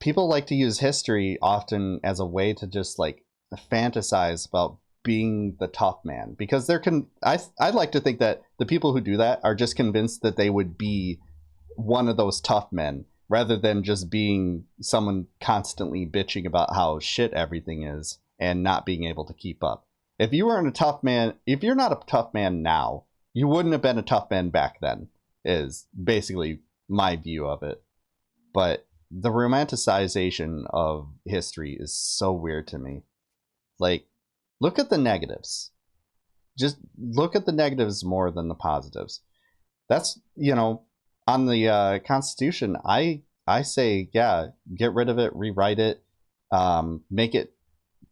people like to use history often as a way to just like fantasize about being the tough man, because I'd like to think that the people who do that are just convinced that they would be one of those tough men, rather than just being someone constantly bitching about how shit everything is and not being able to keep up. If you weren't a tough man, if you're not a tough man now, you wouldn't have been a tough man back then, is basically my view of it. But the romanticization of history is so weird to me. Like, look at the negatives. Just look at the negatives more than the positives. That's, on the Constitution, I say, yeah, get rid of it, rewrite it, make it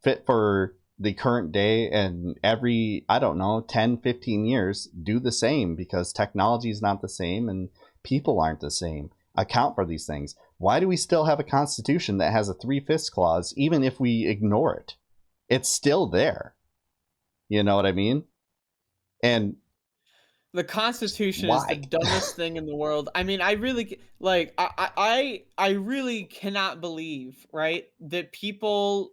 fit for the current day, and every, I don't know, 10, 15 years, do the same, because technology is not the same and people aren't the same. Account for these things. Why do we still have a Constitution that has a 3/5 clause, even if we ignore it? It's still there. You know what I mean? And the Constitution is the dumbest thing in the world. I mean, I really like. I really cannot believe, right, that people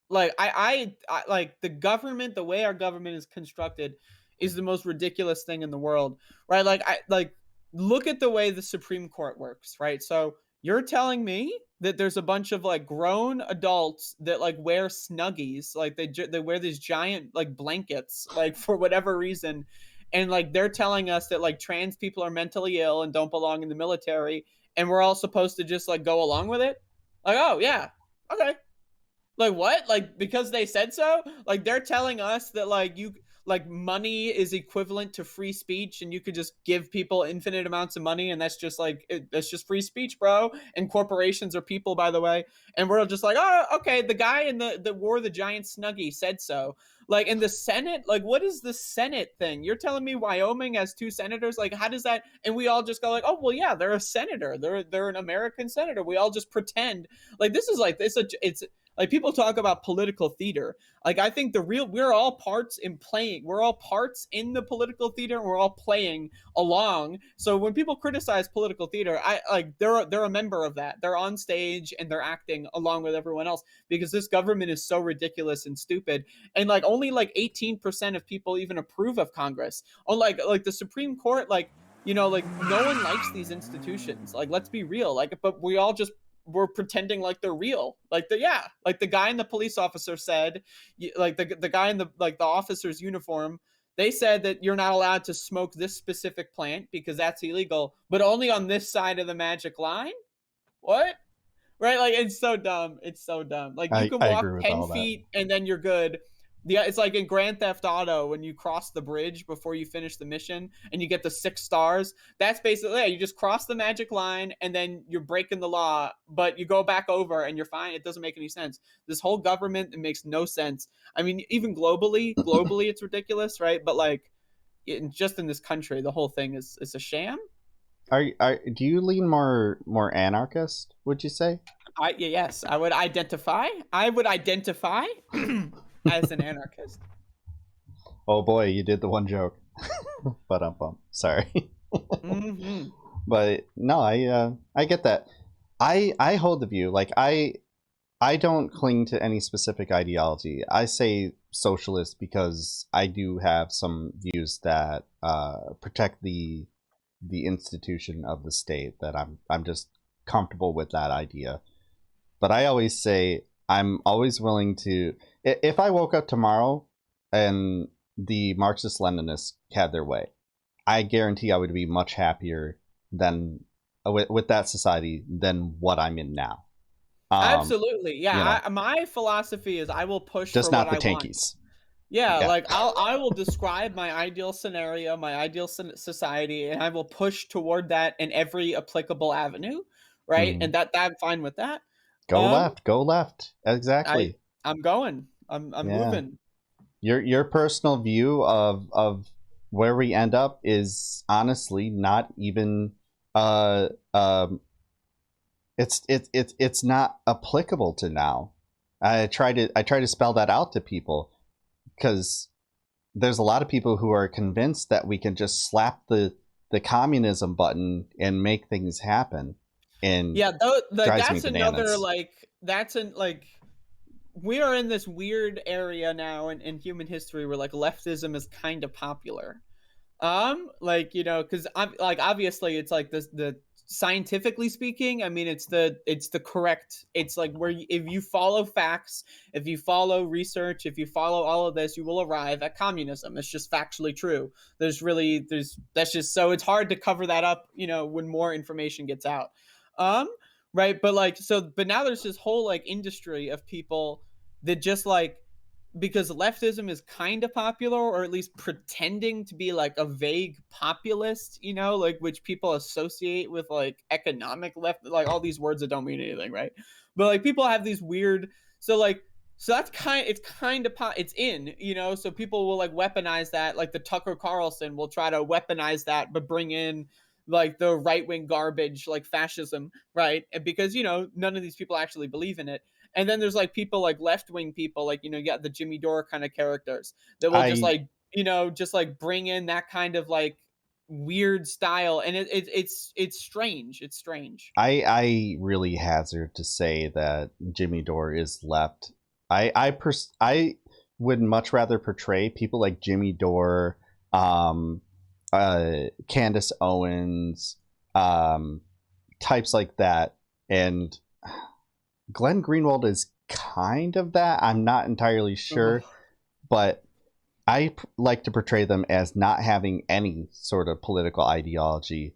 like I like the government. The way our government is constructed is the most ridiculous thing in the world, right? Like look at the way the Supreme Court works, right? So you're telling me that there's a bunch of like grown adults that like wear snuggies, like they wear these giant like blankets, like for whatever reason, and like they're telling us that like trans people are mentally ill and don't belong in the military, and we're all supposed to just like go along with it? Like, oh yeah, okay. Like what? Like because they said so? Like they're telling us that like money is equivalent to free speech, and you could just give people infinite amounts of money, and that's just that's just free speech, bro. And corporations are people, by the way. And we're just like, oh, okay, the guy in the wore the giant snuggie said so. Like in the Senate, like what is the Senate thing? You're telling me Wyoming has 2 senators? Like how does that? And we all just go like, oh well, yeah, they're a senator. They're an American senator. We all just pretend like this is like it's like people talk about political theater. Like I think we're all parts in playing. We're all parts in the political theater. And we're all playing along. So when people criticize political theater, I like they're a member of that. They're on stage and they're acting along with everyone else, because this government is so ridiculous and stupid. And like only like 18% of people even approve of Congress. On like the Supreme Court, like like no one likes these institutions. Like let's be real. Like but we all just we're pretending like they're real. Like like the guy in the police officer said, like the guy in the like the officer's uniform, they said that you're not allowed to smoke this specific plant because that's illegal, but only on this side of the magic line. What? Right? Like it's so dumb. It's so dumb. Like you can I walk agree with 10 all that. feet and then you're good. It's like in Grand Theft Auto when you cross the bridge before you finish the mission and you get the 6 stars. That's basically you just cross the magic line and then you're breaking the law, but you go back over and you're fine. It doesn't make any sense. This whole government, it makes no sense. I mean, even globally it's ridiculous, right? But like just in this country, the whole thing is a sham. Do you lean more anarchist, would you say? Yes, I would identify as an anarchist. Oh boy, you did the one joke. But sorry. Mm-hmm. But no, I get that. I hold the view, like I don't cling to any specific ideology. I say socialist because I do have some views that protect the institution of the state, that I'm just comfortable with that idea. But I always say I'm always willing to, if I woke up tomorrow and the Marxist Leninists had their way, I guarantee I would be much happier than with that society than what I'm in now. Absolutely, yeah. My philosophy is I will push just for not what the I tankies. want. Yeah, like I will describe my ideal scenario, my ideal society, and I will push toward that in every applicable avenue, right? And that I'm fine with that. Go left. Exactly. I'm going. I'm moving. Your personal view of where we end up is honestly not even it's not applicable to now. I try to spell that out to people, because there's a lot of people who are convinced that we can just slap the communism button and make things happen. And yeah, that's another like we are in this weird area now in human history where like leftism is kind of popular. Like, you know, because I'm like, obviously it's like this, the scientifically speaking, I mean, it's the correct, it's like where if you follow facts, if you follow research, if you follow all of this, you will arrive at communism. It's just factually true. That's just, so it's hard to cover that up, you know, when more information gets out. um right, but like, so but now there's this whole like industry of people that just like, because leftism is kind of popular, or at least pretending to be like a vague populist, you know, like which people associate with like economic left, like all these words that don't mean anything, right? But like people have these weird, so like, so that's it's kind of it's in, you know, so people will like weaponize that, like the Tucker Carlson will try to weaponize that, but bring in like the right wing garbage, like fascism, right? And because, you know, none of these people actually believe in it. And then there's like people like left wing people, like, you know, you got the Jimmy Dore kind of characters that will just I like, you know, just like bring in that kind of like weird style, and it's strange. It's strange. I really hazard to say that Jimmy Dore is left. I would much rather portray people like Jimmy Dore, um, Candace Owens, types like that, and Glenn Greenwald is kind of that. I'm not entirely sure, Ugh. but like to portray them as not having any sort of political ideology.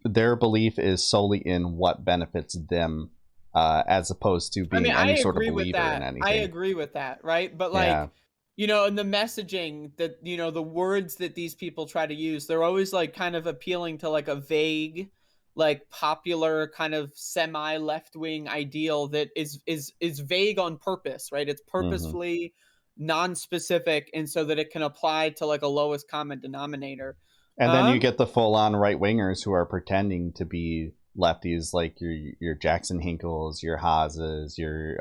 Their belief is solely in what benefits them, as opposed to I being mean, I any sort of agree with believer in that. I anything. agree with that, right? But Yeah. like, you know, in the messaging that, you know, the words that these people try to use, they're always like kind of appealing to like a vague, like popular kind of semi left wing ideal that is vague on purpose, right? It's Hmm. purposefully non-specific, and so that it can apply to like a lowest common denominator. And then you Um, get the full-on right wingers who are pretending to be lefties, like your Jackson Hinkles, your Haas's, your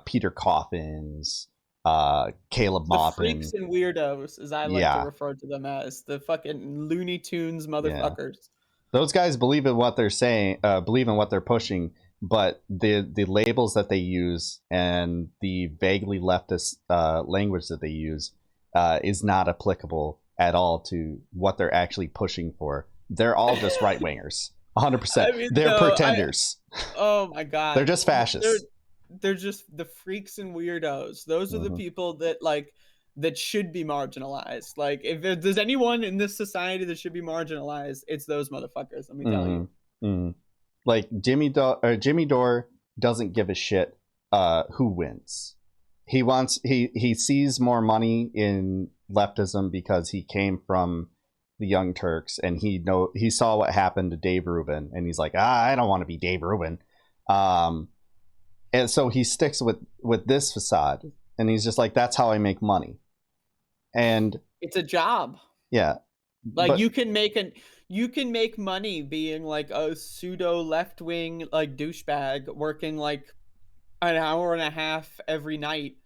Peter Coffins, Caleb the freaks Maupin. and weirdos, as I like to Yeah, refer to them as, the fucking Looney Tunes yeah. motherfuckers. Those guys believe in what they're saying, believe in what they're pushing, but the labels that they use and the vaguely leftist language that they use is not applicable at all to what they're actually pushing for. They're all just right wingers, 100%. I mean, They're no, pretenders. oh my They're god, just they're fascists. they're just the freaks and weirdos. Those are the Hmm. people that like, that should be marginalized. Like, if there's anyone in this society that should be marginalized, it's those motherfuckers. Let me tell Hmm. you. Hmm. Like Jimmy Dore doesn't give a shit who wins. He sees more money in leftism because he came from the Young Turks, and he saw what happened to Dave Rubin, and he's like, I don't want to be Dave Rubin. um and so he sticks with this facade, and he's just like, that's how I make money. And It's a job. yeah, Like, but you can make money being like a pseudo left wing like douchebag working like an hour and a half every night,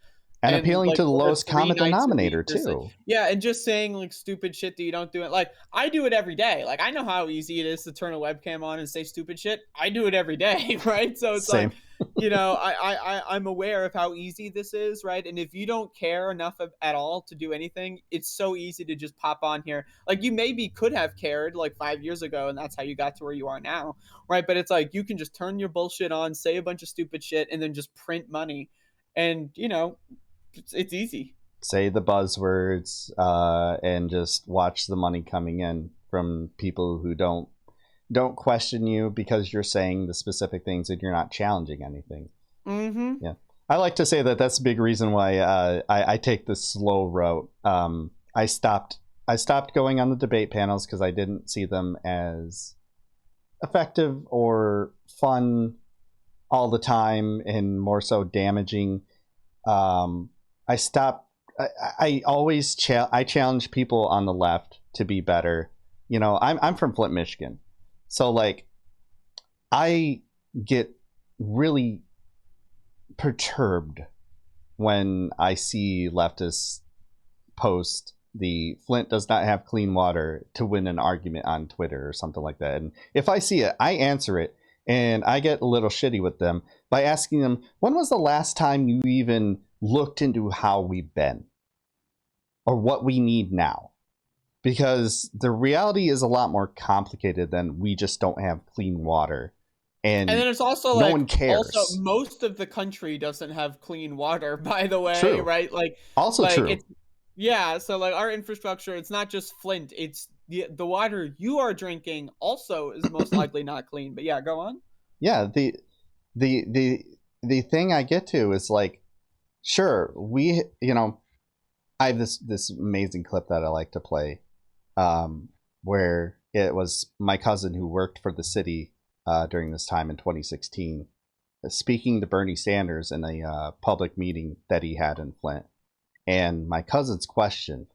and and appealing like, to the or lowest three common nights a week, denominator or like, too. yeah, and just saying like stupid shit that you don't do it. Like, I do it every day. Like, I know how easy it is to turn a webcam on and say stupid shit. I do it every day. Right? So it's like, Same. you know, I'm aware of how easy this is, right? And if you don't care enough at all to do anything, it's so easy to just pop on here. Like, you maybe could have cared like 5 years ago, and that's how you got to where you are now, right? But it's like, you can just turn your bullshit on, say a bunch of stupid shit, and then just print money. And, you know, it's easy. Say the buzzwords, and just watch the money coming in from people who don't question you because you're saying the specific things and you're not challenging anything. Mm-hmm. Yeah, I like to say that that's a big reason why I take the slow route. I stopped going on the debate panels because I didn't see them as effective or fun all the time, and more so damaging. I stopped. I always I challenge people on the left to be better. You know, I'm from Flint, Michigan, so like I get really perturbed when I see leftists post the Flint does not have clean water to win an argument on Twitter or something like that. And if I see it, I answer it, and I get a little shitty with them. by asking them, when was the last time you even looked into how we've been or what we need now? Because the reality is a lot more complicated than we just don't have clean water. And then it's also no like, one cares. also most of the country doesn't have clean water, by the way, True. right? Like, Also true. It's, yeah, so like our infrastructure, it's not just Flint, it's the water you are drinking also is most likely not clean. But yeah, go on. Yeah, the thing I get to is like, sure, we, you know, I have this amazing clip that I like to play, where it was my cousin who worked for the city during this time in 2016, speaking to Bernie Sanders in a public meeting that he had in Flint. And my cousin's question,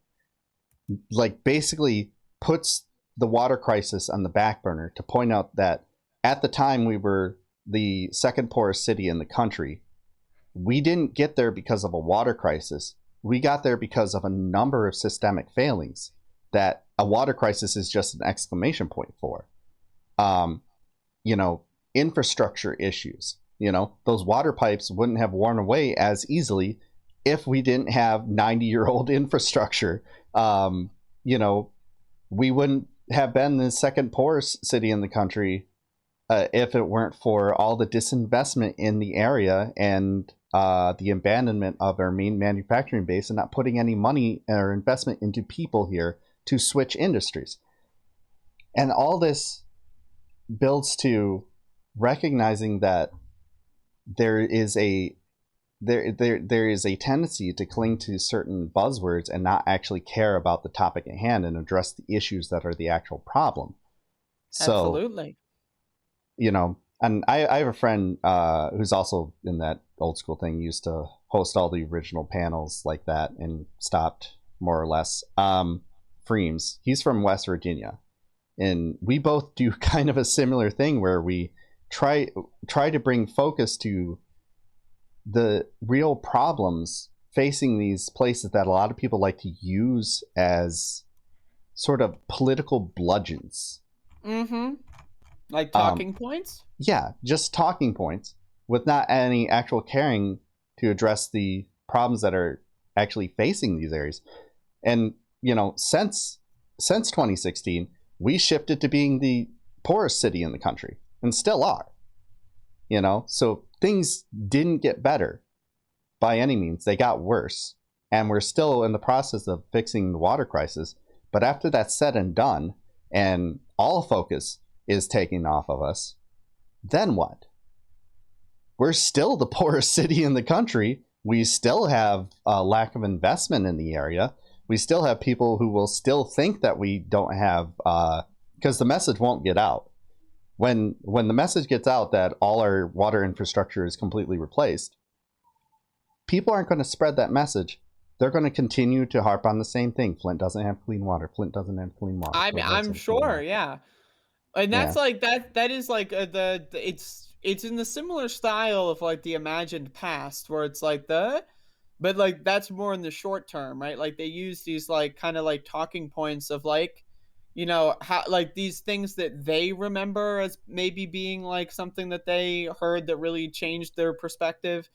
like, basically puts the water crisis on the back burner to point out that at the time we were the second poorest city in the country. We didn't get there because of a water crisis. We got there because of a number of systemic failings that a water crisis is just an exclamation point for. You know, infrastructure issues. You know, those water pipes wouldn't have worn away as easily if we didn't have 90-year-old infrastructure. You know, we wouldn't have been the second poorest city in the country if it weren't for all the disinvestment in the area and the abandonment of our main manufacturing base and not putting any money or investment into people here to switch industries. And all this builds to recognizing that there is a tendency to cling to certain buzzwords and not actually care about the topic at hand and address the issues that are the actual problem. So, Absolutely. You know, and I have a friend who's also in that old school thing, used to host all the original panels like that and stopped more or less. Freems, he's from West Virginia, and we both do kind of a similar thing where we try to bring focus to the real problems facing these places that a lot of people like to use as sort of political bludgeons. Mm-hmm. Like talking points? Yeah, just talking points with not any actual caring to address the problems that are actually facing these areas. And, you know, since 2016, we shifted to being the poorest city in the country and still are. You know, so things didn't get better by any means. They got worse. And we're still in the process of fixing the water crisis. But after that's said and done, and all focus is taken off of us, then what? We're still the poorest city in the country. We still have a lack of investment in the area. We still have people who will still think that we don't have, because the message won't get out. When the message gets out that all our water infrastructure is completely replaced, people aren't going to spread that message. They're going to continue to harp on the same thing. Flint doesn't have clean water. Flint doesn't have clean water. I mean, I'm sure, yeah. And that's like that is like it's in the similar style of like the imagined past, where it's like but like that's more in the short term, right? Like they use these like kind of like talking points of like, you know, how like these things that they remember as maybe being like something that they heard that really changed their perspective,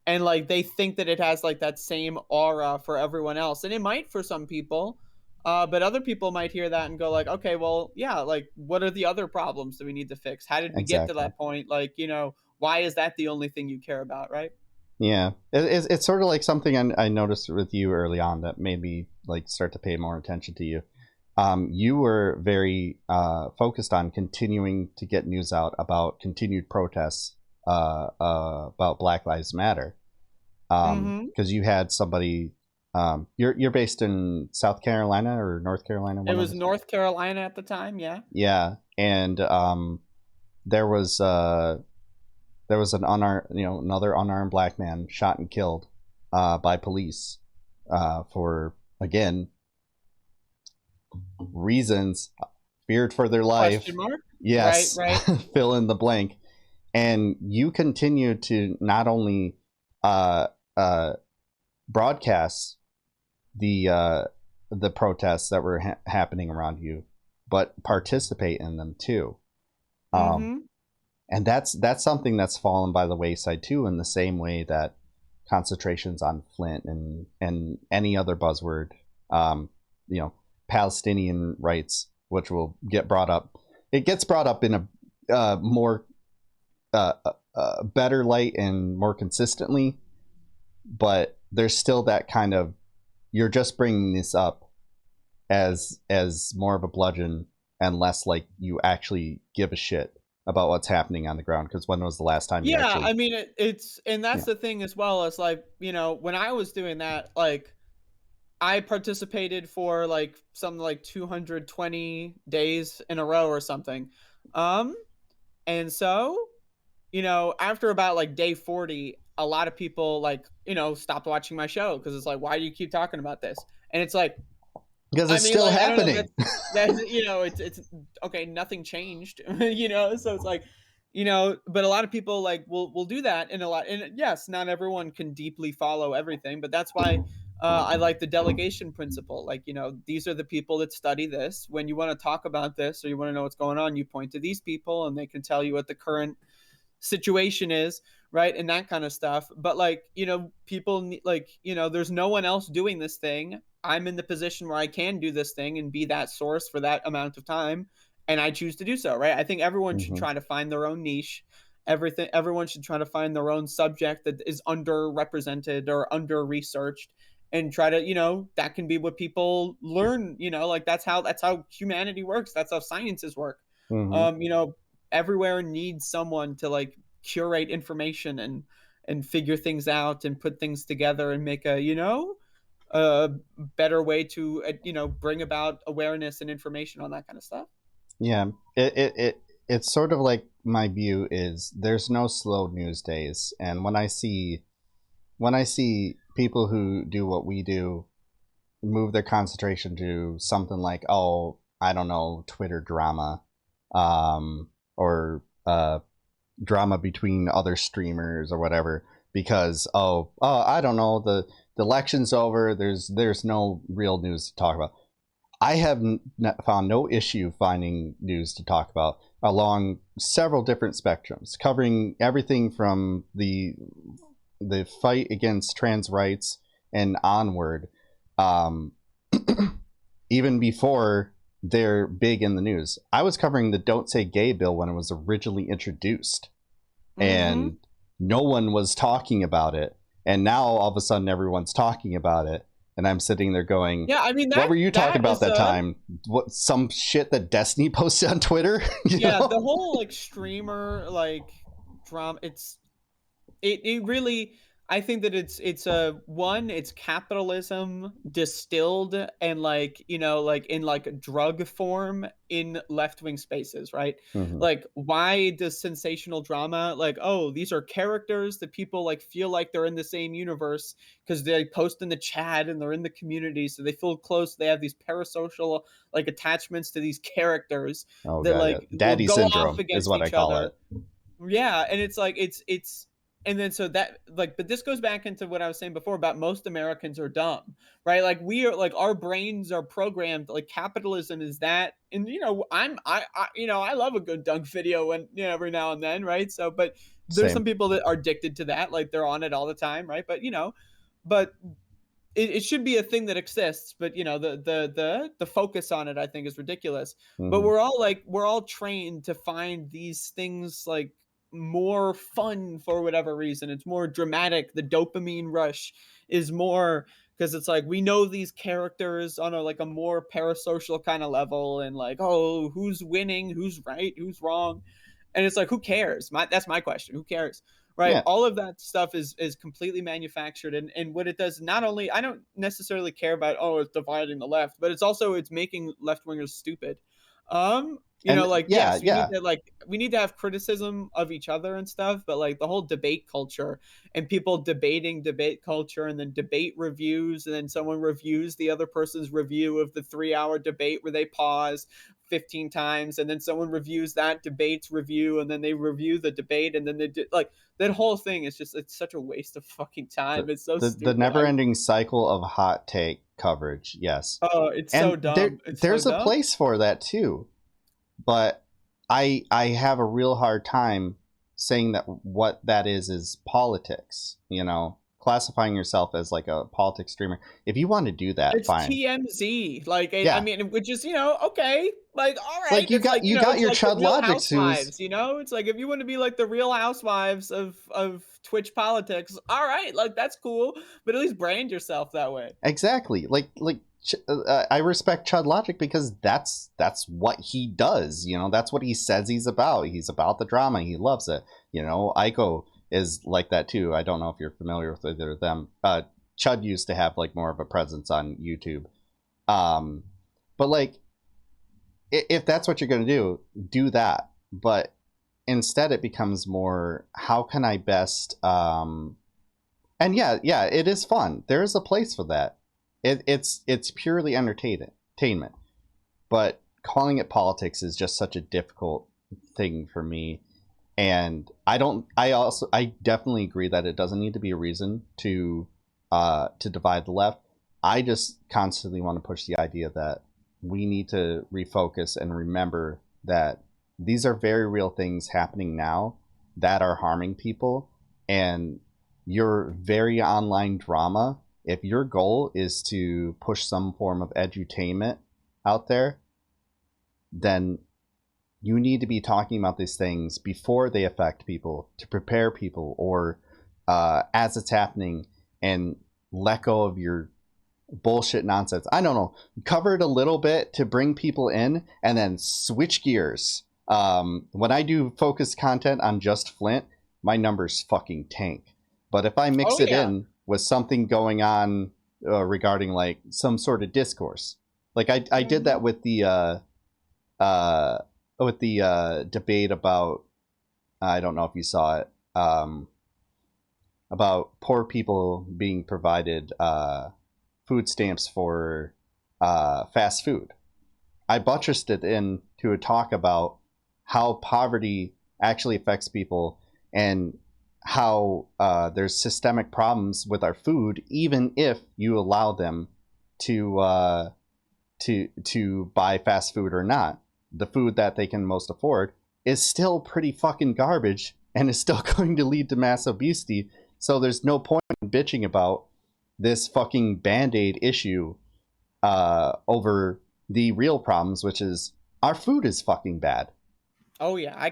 and like they think that it has like that same aura for everyone else, and it might for some people. But other people might hear that and go like, okay, well, yeah, like what are the other problems that we need to fix? How did we get to that point? Like, you know, why is that the only thing you care about, right? Yeah, it's sort of like something I noticed with you early on that made me like start to pay more attention to you. You were very focused on continuing to get news out about continued protests about Black Lives Matter, because you had somebody. You're based in South Carolina or North Carolina? It was North Carolina at the time, yeah. Yeah, and there was an another unarmed black man shot and killed by police for, again, reasons, feared for their life. Question mark? Yes, right. Fill in the blank. And you continue to not only broadcast the protests that were happening around you, but participate in them too. And that's something that's fallen by the wayside too, in the same way that concentrations on Flint and any other buzzword, you know, Palestinian rights, which will get brought up. It gets brought up in a more better light and more consistently, but there's still that kind of, you're just bringing this up as more of a bludgeon and less like you actually give a shit about what's happening on the ground. Because when was the last time you Yeah, actually? I mean, it's and that's Yeah. the thing as well, as like, you know, when I was doing that, like I participated for like something like 220 days in a row or something. Um, and so, you know, after about like day 40, a lot of people like, you know, stopped watching my show because it's like, why do you keep talking about this? And it's like, Because I it's mean, still like, I don't know. happening. That's you know, it's okay. Nothing changed, you know. So it's like, you know, but a lot of people like will do that, and a lot. And yes, not everyone can deeply follow everything, but that's why I like the delegation principle. Like, you know, these are the people that study this. When you want to talk about this or you want to know what's going on, you point to these people, and they can tell you what the current situation is, right, and that kind of stuff. But like, you know, people like, you know, there's no one else doing this thing. I'm in the position where I can do this thing and be that source for that amount of time, and I choose to do so, right? I think everyone should Mm-hmm. try to find their own niche. Everyone should try to find their own subject that is underrepresented or under researched, and try to, you know, that can be what people learn, you know, like that's how humanity works, that's how sciences work. Mm-hmm. You know, everywhere needs someone to like curate information and figure things out and put things together and make a, you know, a better way to, you know, bring about awareness and information on that kind of stuff. Yeah. It's sort of like, my view is there's no slow news days, and when I see people who do what we do move their concentration to something like, oh, I don't know, Twitter drama, or drama between other streamers or whatever, because I don't know, the election's over, there's no real news to talk about. I have found no issue finding news to talk about along several different spectrums, covering everything from the fight against trans rights and onward, um, even before they're big in the news. I was covering the Don't Say Gay bill when it was originally introduced, Mm-hmm. and no one was talking about it. And now all of a sudden everyone's talking about it. And I'm sitting there going, Yeah, I mean, what that were you talking that about is that time? What, some shit that Destiny posted on Twitter? You yeah, the know? whole like streamer like drama, it really, I think that it's a one, it's capitalism distilled and like, you know, like in like a drug form in left-wing spaces, right? Mm-hmm. Like, why does sensational drama, like, oh, these are characters that people like feel like they're in the same universe because they post in the chat and they're in the community, so they feel close, they have these parasocial like attachments to these characters Oh that god, yeah. like will Daddy go off syndrome is against what I each call it. other. Yeah, and it's like it's and then so that like, but this goes back into what I was saying before about most Americans are dumb, right? Like, we are like, our brains are programmed, like capitalism is that. And you know, I you know, I love a good dunk video when, you know, every now and then, right? So but there's some Same. people that are addicted to that, like they're on it all the time, right? But you know, but it should be a thing that exists, but you know, the focus on it, I think, is ridiculous. But Mm-hmm. we're all trained to find these things like more fun for whatever reason. It's more dramatic. The dopamine rush is more because it's like we know these characters on a like a more parasocial kind of level, and like, oh, who's winning, who's right, who's wrong, and it's like, who cares? That's my question. Who cares? Right, Yeah. all of that stuff is completely manufactured, and what it does, not only, I don't necessarily care about, oh, it's dividing the left, but it's making left wingers stupid. You And know, like, yeah, yes, yeah. we need to have criticism of each other and stuff, but like the whole debate culture and people debating debate culture, and then debate reviews, and then someone reviews the other person's review of the 3 hour debate where they pause 15 times, and then someone reviews that debate's review, and then they review the debate, and then they like, that whole thing is just, it's such a waste of fucking time. It's so The stupid. never ending cycle of hot take coverage, yes. Oh, it's so And dumb. It's so there's a dumb. place for that too. But I have a real hard time saying that what that is politics. You know, classifying yourself as like a politics streamer. If you want to do that, It's fine. TMZ, like, I Yeah, mean, which is, okay, like, all right. like It's like, you got it's your like the Chud Real Logics who's Housewives, It's like if you want to be like the Real Housewives of Twitch politics, all right, like that's cool, but at least brand yourself that way. exactly I respect Chud Logic because that's what he does. You know, that's what he says he's about. He's about the drama. He loves it. You know, Aiko is like that too. I don't know if you're familiar with either of them. Chud used to have like more of a presence on YouTube. But like, if that's what you're going to do that. But instead it becomes more, how can I best, and yeah, it is fun. There is a place for that. It's purely entertainment. But calling it politics is just such a difficult thing for me. And I definitely agree that it doesn't need to be a reason to divide the left. I just constantly want to push the idea that we need to refocus and remember that these are very real things happening now that are harming people. And your very online drama, if your goal is to push some form of edutainment out there, then you need to be talking about these things before they affect people, to prepare people, or as it's happening, and let go of your bullshit nonsense. I don't know. Cover it a little bit to bring people in, and then switch gears. When I do focused content on just Flint, my numbers fucking tank. But if I mix it in with something going on regarding like some sort of discourse, like I did that with the debate about, I don't know if you saw it, about poor people being provided food stamps for fast food. I buttressed it into a talk about how poverty actually affects people, and how there's systemic problems with our food, even if you allow them to buy fast food or not. The food that they can most afford is still pretty fucking garbage and is still going to lead to mass obesity. So there's no point in bitching about this fucking Band-Aid issue over the real problems, which is our food is fucking bad. Oh yeah,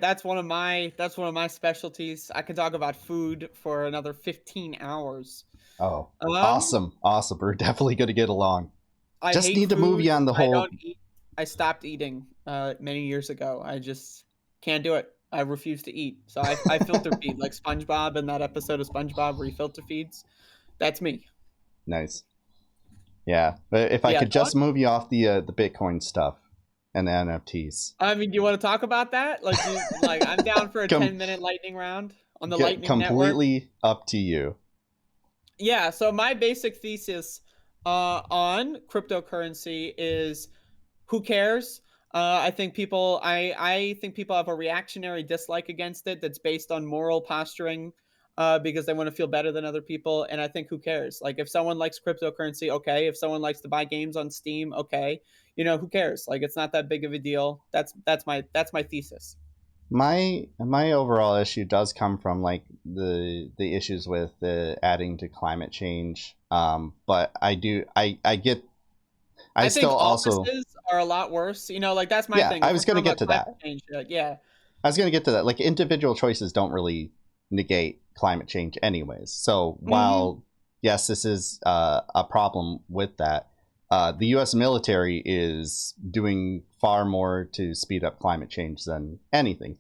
that's one of my specialties. I can talk about food for another 15 hours. Oh, awesome. We're definitely going to get along. I just hate need to move you on the whole. I don't eat. I stopped eating many years ago. I just can't do it. I refuse to eat. So I filter feed like SpongeBob in that episode of SpongeBob where he filter feeds. That's me. Nice. Yeah, but if I could just move you off the Bitcoin stuff and the NFTs. I mean, do you want to talk about that? Like, I'm down for a 10-minute lightning round on the Lightning completely Network. Up to you. Yeah. So my basic thesis on cryptocurrency is, who cares? I think people have a reactionary dislike against it that's based on moral posturing, because they want to feel better than other people. And I think, who cares? Like, if someone likes cryptocurrency, okay. If someone likes to buy games on Steam, okay. Who cares? Like, it's not that big of a deal. That's my thesis. My overall issue does come from like the issues with the adding to climate change. But I get. I think still also are a lot worse. Like, that's my thing. I was going to get to that. Change, yeah. I was going to get to that. Like, individual choices don't really negate climate change anyways. So while yes, this is a problem with that, the U.S. military is doing far more to speed up climate change than anything.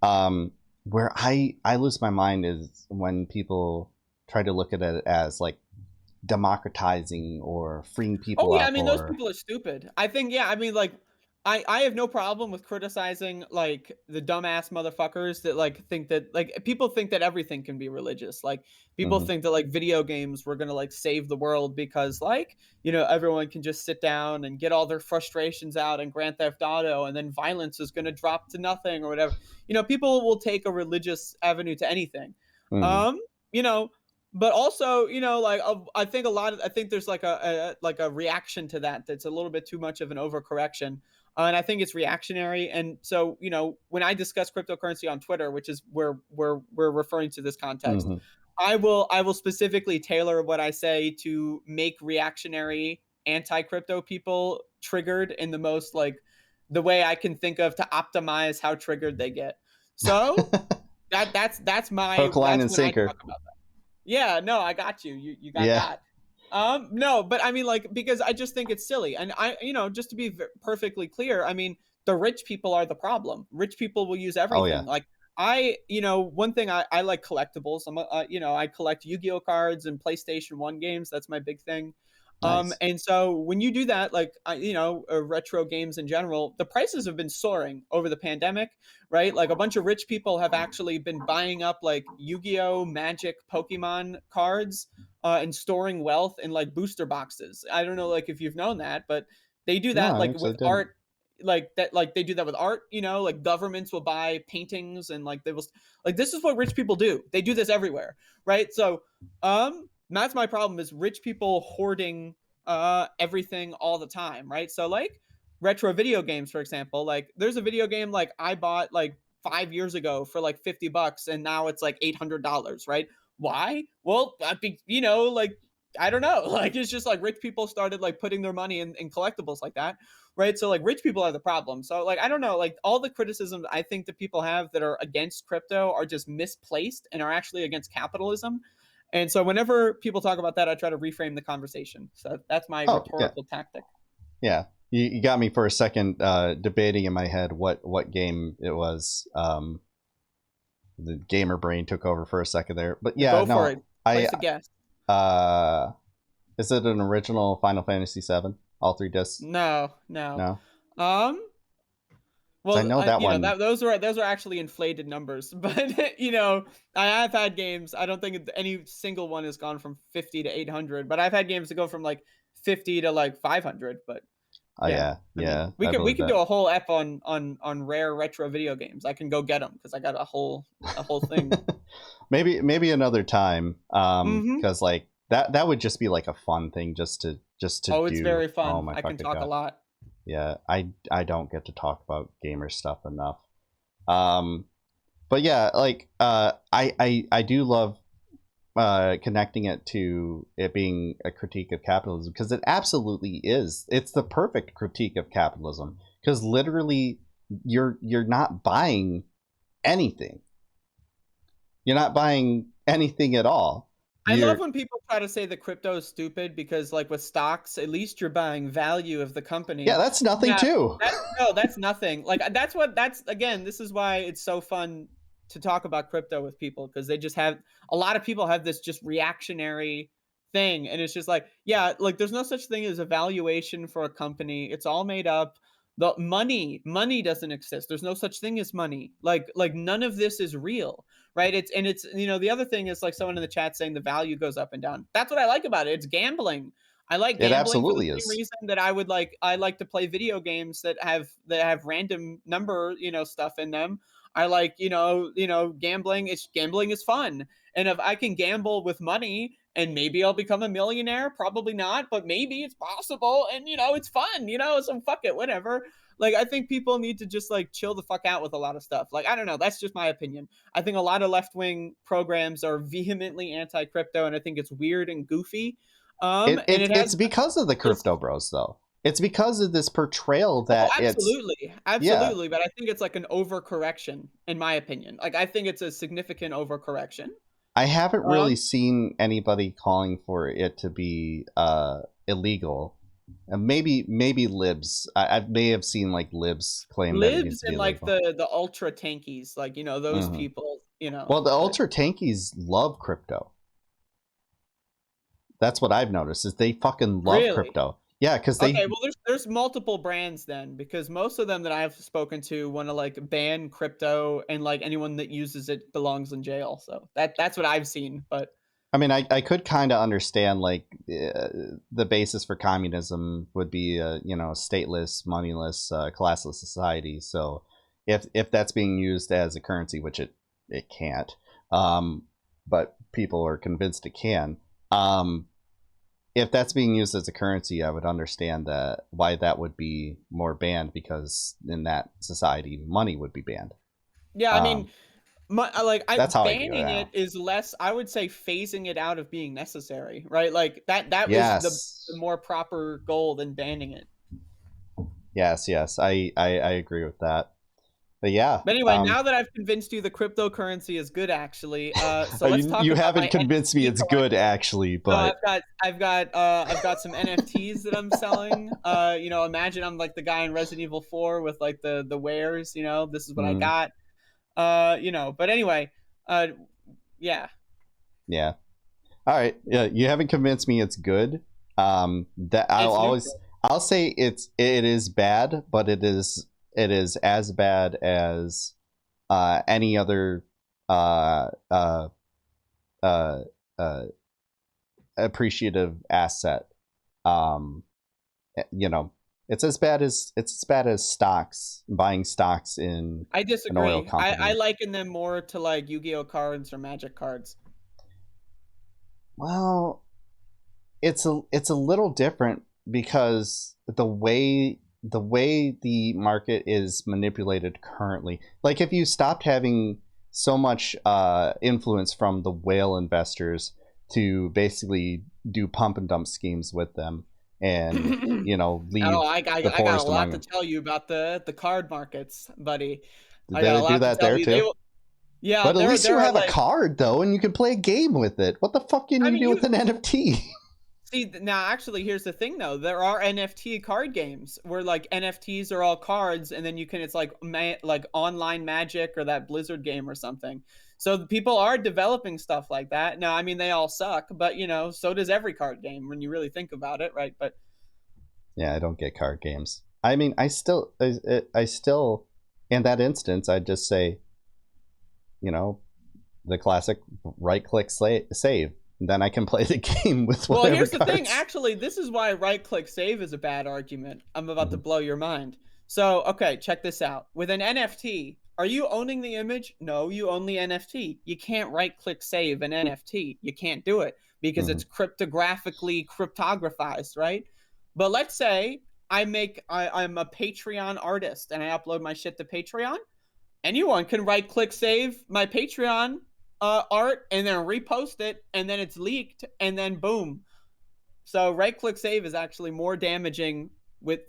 Where I lose my mind is when people try to look at it as like democratizing or freeing people up. I mean, those people are stupid. I think, like, I have no problem with criticizing like the dumbass motherfuckers that like think that, like, people think that everything can be religious. Like, people think that like video games were gonna like save the world because, like, everyone can just sit down and get all their frustrations out in Grand Theft Auto, and then violence is gonna drop to nothing or whatever. People will take a religious avenue to anything. But also, like, I think there's like a reaction to that that's a little bit too much of an overcorrection. And I think it's reactionary. And so, when I discuss cryptocurrency on Twitter, which is where we're referring to this context, Hmm. I will specifically tailor what I say to make reactionary anti-crypto people triggered in the most, like, the way I can think of to optimize how triggered they get. So Hook, line, that's and when I sinker. talk about that. Yeah, no, I got you. You got Yeah. that. No, but I mean, like, because I just think it's silly. And just to be perfectly clear, I mean, the rich people are the problem. Rich people will use Oh yeah. everything. Like, one thing, I like collectibles. I collect Yu-Gi-Oh cards and PlayStation 1 games. That's my big thing. Nice. And so when you do that, like, retro games in general, the prices have been soaring over the pandemic, right? Like, a bunch of rich people have actually been buying up, like, Yu-Gi-Oh, Magic, Pokemon cards, and storing wealth in, like, booster boxes. I don't know, like, if you've known that, but they do No, that, I like, actually with didn't. art. Like they do that with art, like governments will buy paintings, and like they will, like, this is what rich people do. They do this everywhere, right? So that's my problem, is rich people hoarding everything all the time, right? So, like, retro video games, for example, like, there's a video game, like, I bought, like, 5 years ago for like $50, and now it's like $800, right? Why? Well, like, I don't know. Like, it's just like rich people started, like, putting their money in collectibles like that, right? So, like, rich people are the problem. So, like, I don't know, like, all the criticisms I think that people have that are against crypto are just misplaced and are actually against capitalism. And so whenever people talk about that, I try to reframe the conversation. So that's my Oh yeah. rhetorical tactic. Yeah. You got me for a second, debating in my head what game it was. The gamer brain took over for a second there, but yeah, Go for no, it. I Place a guess. uh, is it an original Final Fantasy VII? All three discs? No, no. No, Um. 'cause I Well, know that one. those are actually inflated numbers, but I have had games. I don't think any single one has gone from 50 to 800, but I've had games that go from like 50 to like 500. But Oh yeah, yeah, I mean, yeah, we I we believe could that. do a whole ep on rare retro video games. I can go get them because I got a whole thing. Maybe another time, Mm-hmm. because like that would just be like a fun thing just to Oh, it's do. very Oh fun. my I can fucking talk a god. lot. Yeah, I don't get to talk about gamer stuff enough. Um, but yeah, like I do love connecting it to it being a critique of capitalism, because it absolutely is. It's the perfect critique of capitalism, because literally you're not buying anything. You're not buying anything at all. I love You're when people try to say that crypto is stupid because, like, with stocks, at least you're buying value of the Yeah, company. that's nothing Yeah, too. that's nothing. Like, that's again, this is why it's so fun to talk about crypto with people, because they just have a lot of people have this just reactionary thing, and it's just like, yeah, like, there's no such thing as a valuation for a company. It's all made up. The money doesn't exist. There's no such thing as money. Like none of this is real, right? It's the other thing is, like, someone in the chat saying the value goes up and down. That's what I like about it. It's gambling. I like It gambling for the absolutely same is. reason that I like to play video games that have random number, stuff in them. I like, gambling. Gambling is fun. And if I can gamble with money and maybe I'll become a millionaire, probably not, but maybe it's possible, and it's fun, so fuck it, whatever. Like, I think people need to just, like, chill the fuck out with a lot of stuff. Like, I don't know, that's just my opinion. I think a lot of left wing programs are vehemently anti crypto, and I think it's weird and goofy. And it It's has because of the this. crypto bros though. It's because of this portrayal Oh, that it's absolutely, yeah. absolutely. But I think it's like an overcorrection, in my opinion. Like, I think it's a significant overcorrection. I haven't really Um, seen anybody calling for it to be illegal. Maybe libs. I may have seen like libs claim that it needs Libs to be and, like, illegal. the ultra tankies, like, those Hmm. people, Well, the but ultra tankies love crypto. That's what I've noticed, is they fucking love really. crypto. Yeah, because they Okay, well, there's multiple brands then, because most of them that I've spoken to want to, like, ban crypto, and, like, anyone that uses it belongs in jail. So that's what I've seen. But I mean, I could kind of understand like the basis for communism would be stateless, moneyless, classless society. So if that's being used as a currency, which it can't, but people are convinced it can, um, if that's being used as a currency, I would understand that why that would be more banned, because in that society, money would be banned. Yeah, I mean, That's how I view banning it. it is less, I would say, phasing it out of being necessary, right? Like that was the Yes. more proper goal than banning it. Yes. I agree with that. But yeah. But anyway, now that I've convinced you the cryptocurrency is good, actually, so let's talk You about my haven't convinced me NFT it's good, collection. actually, So but I've got some NFTs that I'm selling. You know, imagine I'm like the guy in Resident Evil 4 with like the wares. You know, this is what I got. You know, but anyway, yeah. Yeah. All right. Yeah, you haven't convinced me it's good. That I'll say it is bad, but it is as bad as any other appreciative asset. You know, it's as bad as stocks, buying stocks in I an oil disagree. company. I liken them more to like Yu-Gi-Oh cards or Magic cards. Well, it's a little different, because the way the market is manipulated currently, like if you stopped having so much influence from the whale investors to basically do pump and dump schemes with them, and leave I the got forest a lot among to them. tell you about the card markets, buddy. Did I got they a do lot to that tell there you. too? Yeah, But at least you there are have a like, card though, and you can play a game with it. What the fuck can I you mean, do with you an NFT? see now. Actually, here's the thing though. There are NFT card games where like NFTs are all cards, and then you can, it's like like online Magic or that Blizzard game or something. So people are developing stuff like that. Now, I mean, they all suck, but you know, so does every card game when you really think about it, right? But Yeah, I don't get card games. I mean, I still, in that instance, I'd just say, the classic right-click save. Then I can play the game with well, whatever here's the thing. cards. Actually, this is why right-click save is a bad argument. I'm about to Mhm. blow your mind. So, okay, check this out. With an NFT, are you owning the image? No, you own the NFT. You can't right-click save an NFT. You can't do it because Mhm. it's cryptographized, right? But let's say I'm a Patreon artist and I upload my shit to Patreon. Anyone can right click save my Patreon art and then repost it, and then it's leaked, and then boom. So right click save is actually more damaging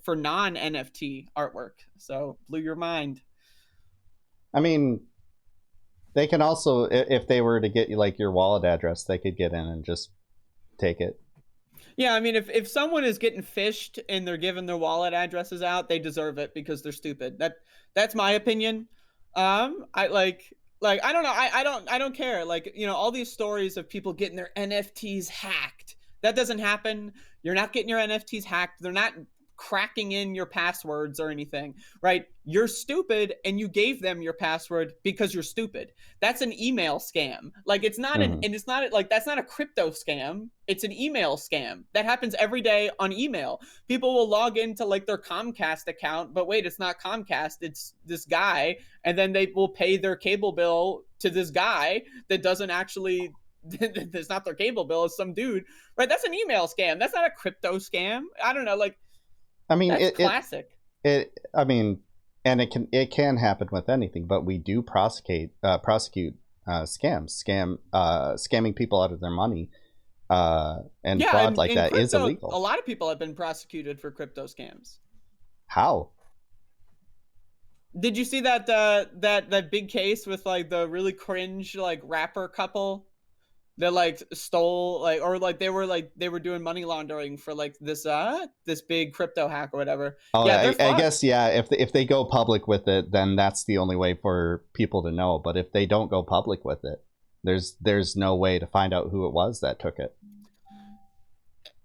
for non NFT artwork. So blew your mind. I mean, they can also, if they were to get you like your wallet address, they could get in and just take it. Yeah, I mean, if someone is getting fished and they're giving their wallet addresses out, they deserve it because they're stupid. That's my opinion. I like I don't know. I don't care. Like, you know, all these stories of people getting their NFTs hacked. That doesn't happen. You're not getting your NFTs hacked. They're not cracking in your passwords or anything, right? You're stupid and you gave them your password because you're stupid. That's an email scam. Like it's not Mhm. and it's not like, that's not a crypto scam. It's an email scam. That happens every day on email. People will log into like their Comcast account, but wait, it's not Comcast, it's this guy, and then they will pay their cable bill to this guy that doesn't actually it's not their cable bill, it's some dude, right? That's an email scam. That's not a crypto scam. I don't know, like I mean, that's classic. I mean, and it can happen with anything, but we do prosecute scamming people out of their money, and Yeah, fraud like in that is crypto, a illegal. lot of people have been prosecuted for crypto scams. How? Did you see that that big case with like the really cringe like rapper couple that like stole like, or like they were doing money laundering for like this big crypto hack or whatever? Oh, Yeah, they're I fucked. guess, yeah. If they go public with it, then that's the only way for people to know. But if they don't go public with it, there's no way to find out who it was that took it.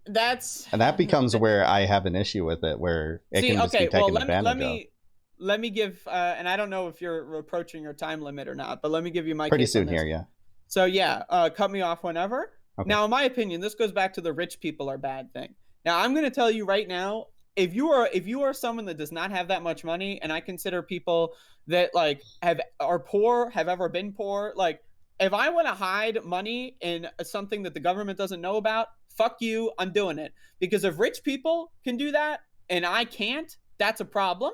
That's And that becomes where I have an issue with it, where it see, can just be okay, well taken advantage of. let me give and I don't know if you're approaching your time limit or not, but let me give you my Pretty case on soon this. here, yeah. So yeah, cut me off whenever. Okay. Now, in my opinion, this goes back to the rich people are bad thing. Now, I'm going to tell you right now, if you are someone that does not have that much money, and I consider people that like are poor, have ever been poor, like if I want to hide money in something that the government doesn't know about, fuck you, I'm doing it. Because if rich people can do that and I can't, that's a problem.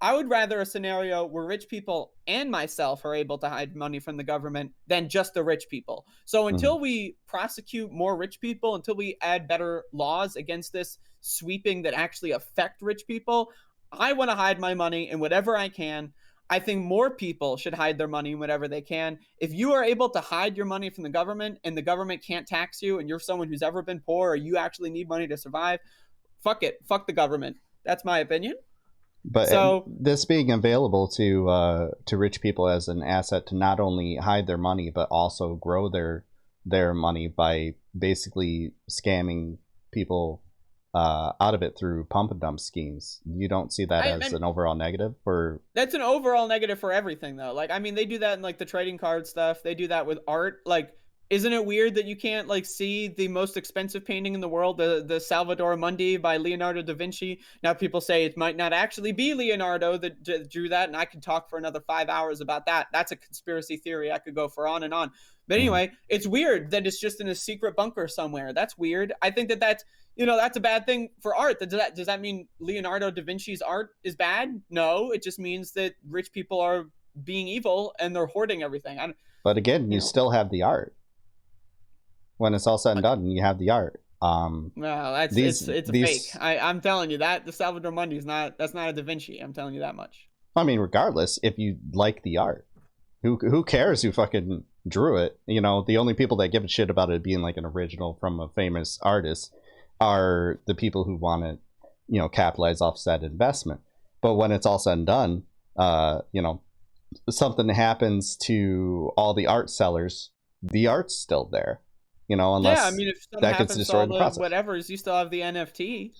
I would rather a scenario where rich people and myself are able to hide money from the government than just the rich people. So Mhm. until we prosecute more rich people, until we add better laws against this sweeping that actually affect rich people, I want to hide my money in whatever I can. I think more people should hide their money whenever they can. If you are able to hide your money from the government and the government can't tax you and you're someone who's ever been poor or you actually need money to survive, fuck it. Fuck the government. That's my opinion. But So, this being available to rich people as an asset to not only hide their money but also grow their money by basically scamming people out of it through pump and dump schemes. You don't see that as and an overall negative for? that's an overall negative for everything though. Like, I mean, they do that in like the trading card stuff. They do that with art. Like, isn't it weird that you can't like see the most expensive painting in the world, the Salvador Mundi by Leonardo da Vinci? Now people say it might not actually be Leonardo that drew that, and I could talk for another 5 hours about that. That's a conspiracy theory. I could go for on and on. But Mhm. anyway, it's weird that it's just in a secret bunker somewhere. That's weird. I think that that's, that's a bad thing for art. Does that mean Leonardo da Vinci's art is bad? No, it just means that rich people are being evil and they're hoarding everything. But again, You you know, still have the art. When it's all said and but done, you have the art. no, that's These it's a fake. these I'm telling you that the Salvador Mundi is not. That's not a Da Vinci. I'm telling you that much. I mean, regardless, if you like the art, who cares who fucking drew it? The only people that give a shit about it being like an original from a famous artist are the people who want to, capitalize off said investment. But when it's all said and done, something happens to all the art sellers, the art's still there, Yeah, I unless mean, if something that gets happens to all destroyed in the the process. whatever's, you still have the NFT.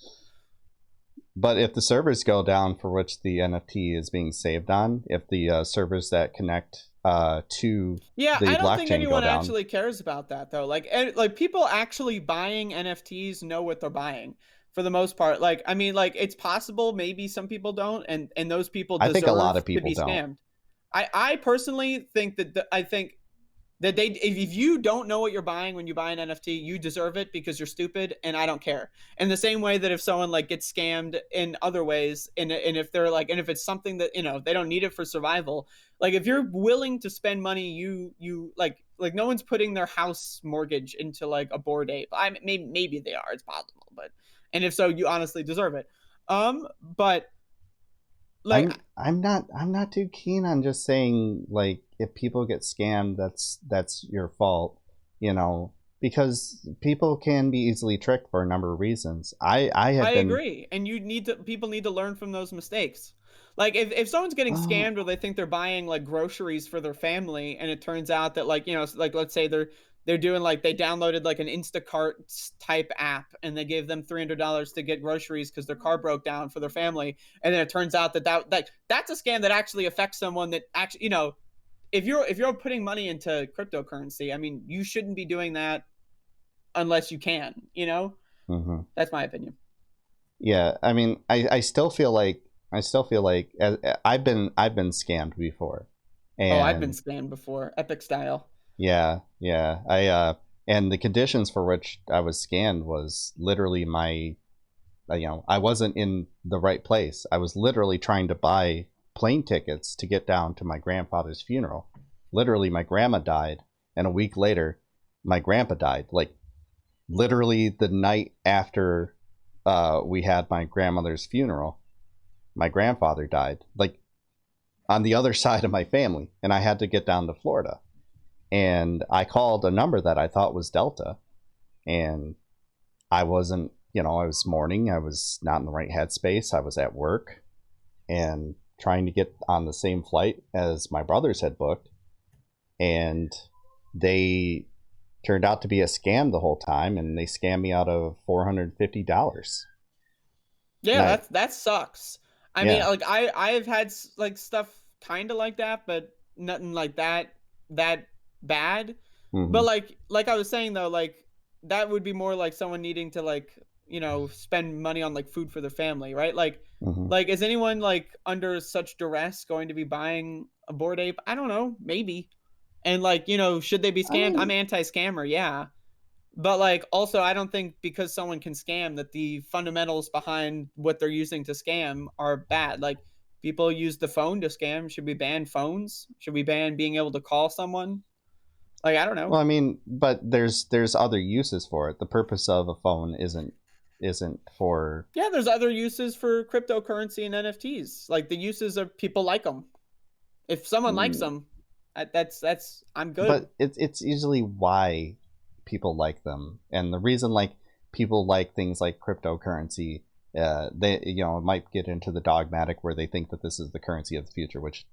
But if the servers go down for which the NFT is being saved on, if the servers that connect to Yeah, the I don't think blockchain go anyone down, actually cares about that though. Like people actually buying NFTs know what they're buying for the most part. Like, I mean, like it's possible maybe some people don't, and those people I think a lot deserve of to people be don't. scammed. I personally think I think that they, if you don't know what you're buying when you buy an NFT, you deserve it because you're stupid, and I don't care. In the same way that if someone like gets scammed in other ways, and if they're like, and if it's something that they don't need it for survival, like if you're willing to spend money, you like no one's putting their house mortgage into like a Bored Ape. Maybe they are, it's possible, but and if so, you honestly deserve it. But like I'm not too keen on just saying like if people get scammed, that's your fault, because people can be easily tricked for a number of reasons. I I have been. agree, and people need to learn from those mistakes. Like if someone's getting Oh, scammed or they think they're buying like groceries for their family, and it turns out that like like let's say they're doing like they downloaded like an Instacart type app and they gave them $300 to get groceries because their car broke down for their family, and then it turns out that's a scam that actually affects someone that actually if you're putting money into cryptocurrency, I mean you shouldn't be doing that unless you can. mhm. That's my opinion. Yeah, I mean, I still feel like I've been scammed before, Oh, I've been and scammed before, epic style. yeah, and the conditions for which I was scammed was literally I wasn't in the right place. I was literally trying to buy plane tickets to get down to my grandfather's funeral. Literally, my grandma died, and a week later, my grandpa died. Like literally the night after we had my grandmother's funeral, my grandfather died. Like on the other side of my family, and I had to get down to Florida. And I called a number that I thought was Delta, and I wasn't. I was mourning. I was not in the right headspace. I was at work and trying to get on the same flight as my brothers had booked, and they turned out to be a scam the whole time, and they scammed me out of $450. And Yeah, I, that sucks. I mean, yeah. like I've had like stuff kind of like that, but nothing like that bad. But Hmm. like I was saying though, like that would be more like someone needing to like spend money on like food for their family, right? Hmm. Like is anyone like under such duress going to be buying a Bored Ape? I don't know, maybe. And like, you know, should they be scammed? mean, I'm anti-scammer, yeah. But like, also, I don't think because someone can scam that the fundamentals behind what they're using to scam are bad. Like, people use the phone to scam. Should we ban phones? Should we ban being able to call someone? Like, I don't know. well, I mean, but there's other uses for it. The purpose of a phone isn't for. Yeah, there's other uses for cryptocurrency and NFTs. Like, the uses are people like them. If someone likes Mm, them, that's I'm good. but it's usually why people like them, and the reason like people like things like cryptocurrency. They it might get into the dogmatic where they think that this is the currency of the future, which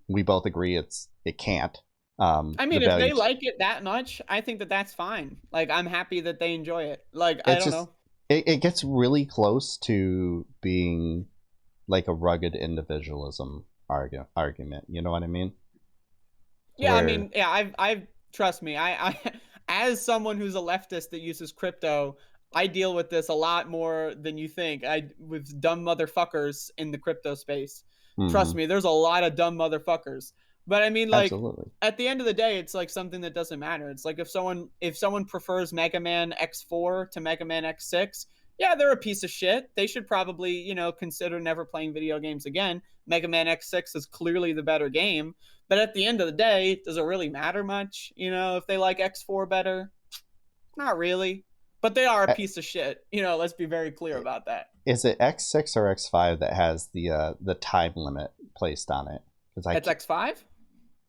we both agree it can't. I The mean, if they value. like it that much, I think that that's fine. Like, I'm happy that they enjoy it. Like, I It's don't just know. it gets really close to being like a rugged individualism argument. You know what I mean? Yeah, I Where mean, yeah, I've trust me, as someone who's a leftist that uses crypto, I deal with this a lot more than you think. I with dumb motherfuckers in the crypto space. Trust mhm, me, there's a lot of dumb motherfuckers. But I mean, like, absolutely. at the end of the day, it's like something that doesn't matter. It's like if someone prefers Mega Man X4 to Mega Man X6, yeah, they're a piece of shit. They should probably, consider never playing video games again. Mega Man X6 is clearly the better game. But at the end of the day, does it really matter much? If they like X4 better? Not really. But they are a Uh, piece of shit. Let's be very clear about that. Is it X6 or X5 that has the time limit placed on it? Because It's X5?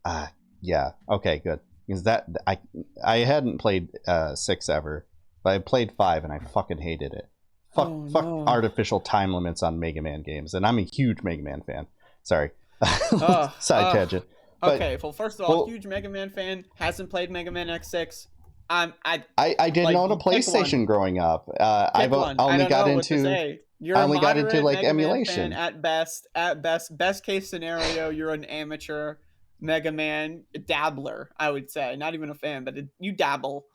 uh, yeah, okay, good. Because that I hadn't played 6 ever, but I played 5 and I fucking hated it. Oh Fuck no. artificial time limits on Mega Man games, and I'm a huge Mega Man fan. Sorry, Ugh. side tangent. But Okay, well, first of all, well, huge Mega Man fan, hasn't played Mega Man X6. I I didn't like own a pick one. PlayStation growing up. Pick one. I Only don't got know what to into say. You're a moderate like Mega Man fan emulation. at best. At best, best case scenario, you're an amateur Mega Man dabbler. I would say, not even a fan, but you dabble.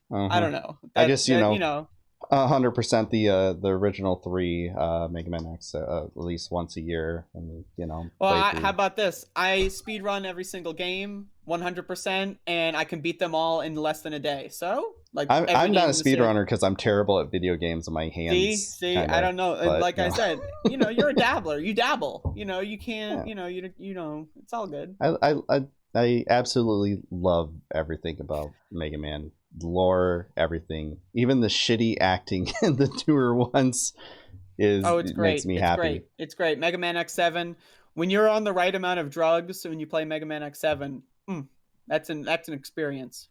I Uh-huh. don't know. I That just, that you know. 100% the original 3 Mega Man X at least once a year, and Well, play how through. about this? I speed run every single game, 100%, and I can beat them all in less than a day. So, like every I'm game not a in the series. speedrunner because I'm terrible at video games and my See, hands see, kind I of. don't know. And But like I said, you're a dabbler. You dabble. You yeah, can't. It's all good. I absolutely love everything about Mega Man. Lore, everything, even the shitty acting in the newer ones Oh, it's it makes great. me It's happy. great. It's great. Mega Man X7. When you're on the right amount of drugs, when you play Mega Man X7, that's an experience.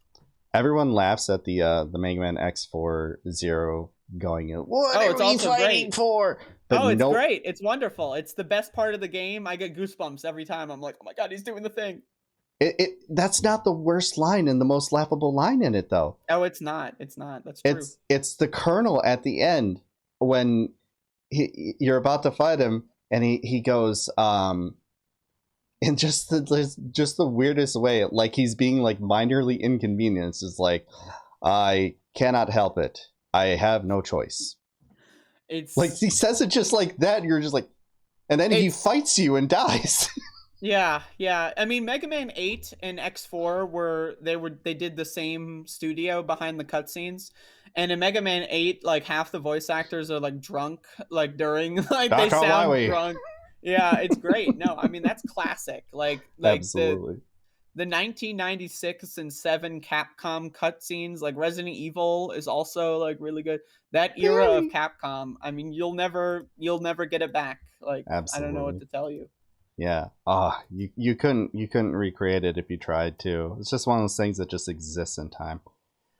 Everyone laughs at the Mega Man X4 Zero going, "What Oh, are it's we also fighting great. for?" But Oh, it's nope. great. It's wonderful. It's the best part of the game. I get goosebumps every time. I'm like, oh my god, he's doing the thing. That's not the worst line and the most laughable line in it though. Oh, it's not. It's not. That's true. It's the Colonel at the end when you're about to fight him and he goes in just the weirdest way, like he's being like minorly inconvenienced. Is like, I cannot help it. I have no choice. Like It's he says it just like that. You're just like, and then he it's fights you and dies. yeah, yeah. I mean, Mega Man 8 and X4 they did the same studio behind the cutscenes. And in Mega Man 8, like half the voice actors are like drunk, like during like they Back on my sound way. drunk. Yeah, it's great. No, I mean that's classic. Like Absolutely. the 1996 and 7 Capcom cutscenes, like Resident Evil is also like really good. That era of Very. Capcom, I mean, you'll never get it back. Like, I don't know what Absolutely. to tell you. Yeah. You couldn't recreate it if you tried to. It's just one of those things that just exists in time.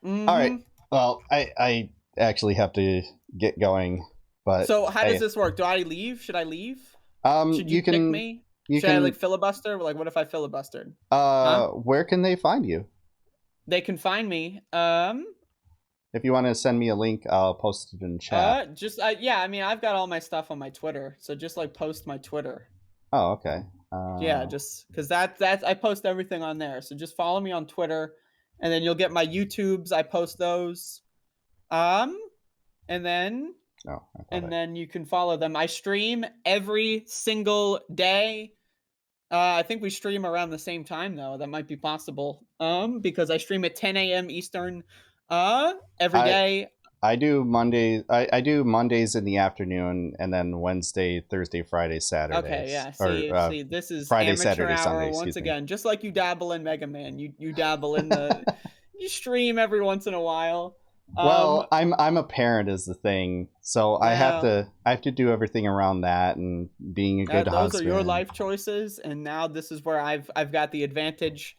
All right. Mm-hmm. Well, I actually have to get going, but So how does this work? Do I leave? Should I leave? Should you you kick can me? you Should I like can filibuster? Like, what if I filibustered? Huh? where can they find you? They can find me. If you want to send me a link, I'll post it in chat. Just yeah. I mean, I've got all my stuff on my Twitter, so just like post my Twitter. Oh, okay. Yeah, just because that's I post everything on there. So just follow me on Twitter, and then you'll get my YouTubes. I post those. And then No, I thought and then you can follow them. I stream every single day. I think we stream around the same time though. That might be possible. Because I stream at 10 a.m. Eastern, every I day. I do Mondays. I do Mondays in the afternoon, and then Wednesday, Thursday, Friday, Okay, Saturdays, yeah. or See, this is Friday, amateur Saturday, Sunday. hour once Excuse me. again. Just like you dabble in Mega Man, you dabble in the, you stream every once in a while. Um, Well, I'm a parent is the thing, so now I have to do everything around that and being a good those are your husband. life choices, and now this is where I've got the advantage,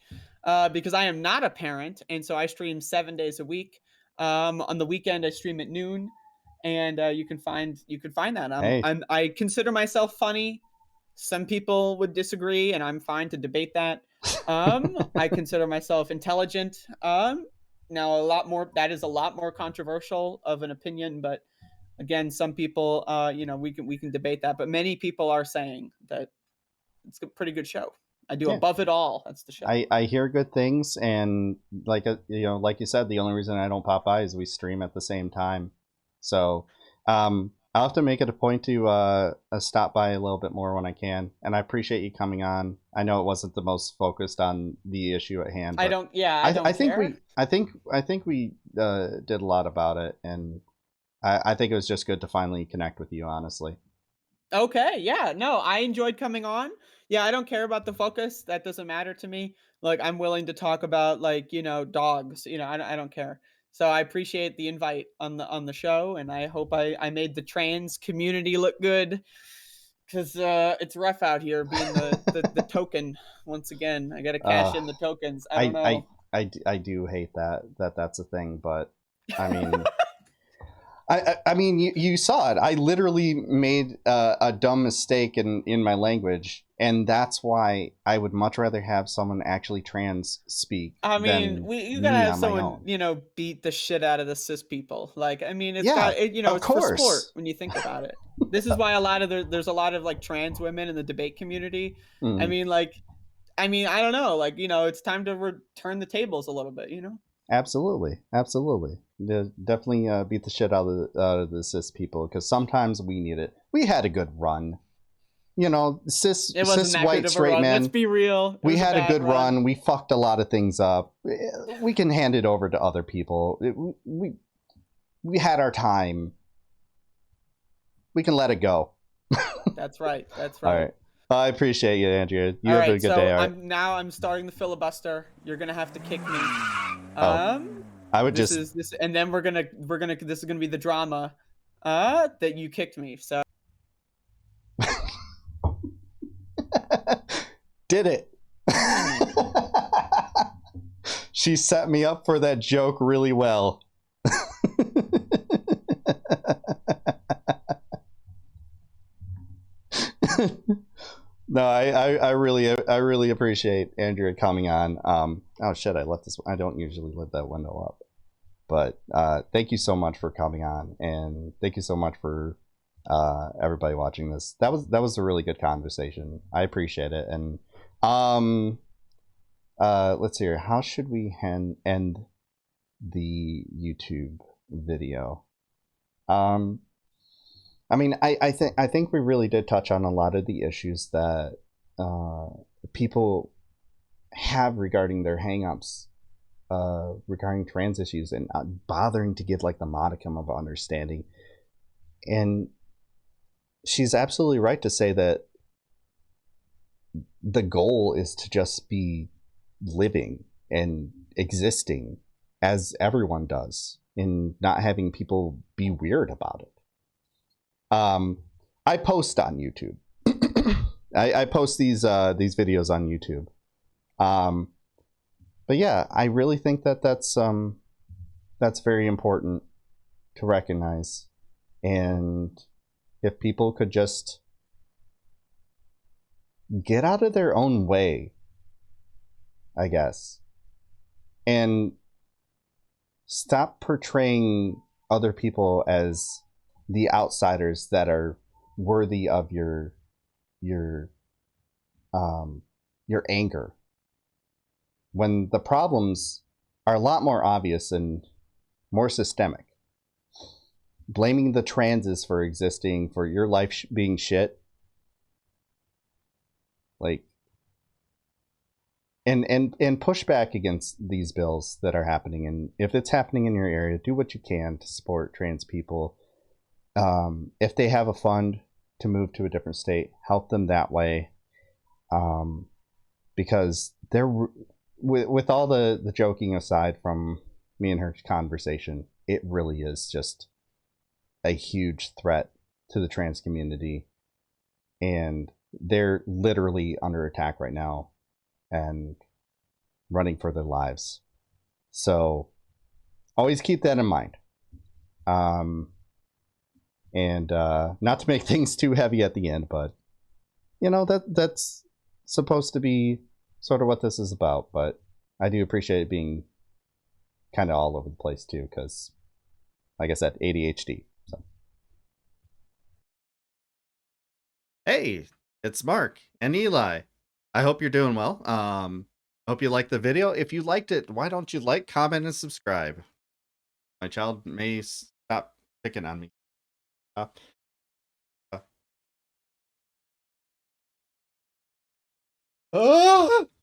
because I am not a parent, and so I stream 7 days a week. On the weekend I stream at noon, and you can find that. Hey, I consider myself funny. Some people would disagree, and I'm fine to debate that. I consider myself intelligent. Now a lot more that is a lot more controversial of an opinion, but again, some people, we can debate that, but many people are saying that it's a pretty good show. I do yeah, Above It All. That's the show. I hear good things, and like you said, the only reason I don't pop by is we stream at the same time. So, I'll have to make it a point to stop by a little bit more when I can. And I appreciate you coming on. I know it wasn't the most focused on the issue at hand, I but don't. Yeah, I I don't think care. we did a lot about it, and I think it was just good to finally connect with you, honestly. Okay, yeah, no, I enjoyed coming on. Yeah, I don't care about the focus. That doesn't matter to me. Like, I'm willing to talk about, like, dogs. I don't care. So I appreciate the invite on the show, and I hope I made the trans community look good, because it's rough out here being the token. Once again, I got to cash Uh, in the tokens. I don't I, I, know. I do hate that's a thing, but I mean, I mean, you saw it. I literally made a dumb mistake in my language, and that's why I would much rather have someone actually trans speak I mean, than you gotta me have on my someone, own. beat the shit out of the cis people. Like, I mean, Yeah, of it's for sport course. when you think about it. This is why there's a lot of like trans women in the debate community. I Mm, mean, I don't know, it's time to turn the tables a little bit. absolutely, absolutely. Definitely beat the shit out of the cis people because sometimes we need it. We had a good run, It wasn't cis that good white of a straight run. Let's men. be real. It We was a had a bad good run. run. We fucked a lot of things up. We can hand it over to other people. We had our time. We can let it go. That's right. That's All right. right. I appreciate you, Andrea. You All have a right. good day. So All right. I'm starting the filibuster. You're gonna have to kick me. Oh, Um, I would this just is this, and then this is gonna be the drama, that you kicked me. So did it. She set me up for that joke really well. No, I really appreciate Andrea coming on. Oh shit, I left this. I don't usually let that window up, but thank you so much for coming on, and thank you so much for everybody watching this. That was a really good conversation. I appreciate it, and let's see here. How should we end the YouTube video? I mean, I think we really did touch on a lot of the issues that people have regarding their hangups regarding trans issues and not bothering to give like the modicum of understanding. And she's absolutely right to say that the goal is to just be living and existing as everyone does and not having people be weird about it. I post on YouTube. I post these videos on YouTube. But yeah, I really think that's very important to recognize. And if people could just get out of their own way, I guess, and stop portraying other people as the outsiders that are worthy of your anger, when the problems are a lot more obvious and more systemic. Blaming the transes for existing, for your life being shit, like, and push back against these bills that are happening. And if it's happening in your area, do what you can to support trans people. If they have a fund to move to a different state, help them that way. Because they're with all the joking aside from me and her conversation, it really is just a huge threat to the trans community, and they're literally under attack right now and running for their lives. So always keep that in mind. And not to make things too heavy at the end, but you know, that's supposed to be sort of what this is about. But I do appreciate it being kind of all over the place too, because like I said, ADHD. So hey, it's Mark and Eli. I hope you're doing well. Hope you liked the video. If you liked it, why don't you like, comment, and subscribe? My child may stop picking on me. Uh,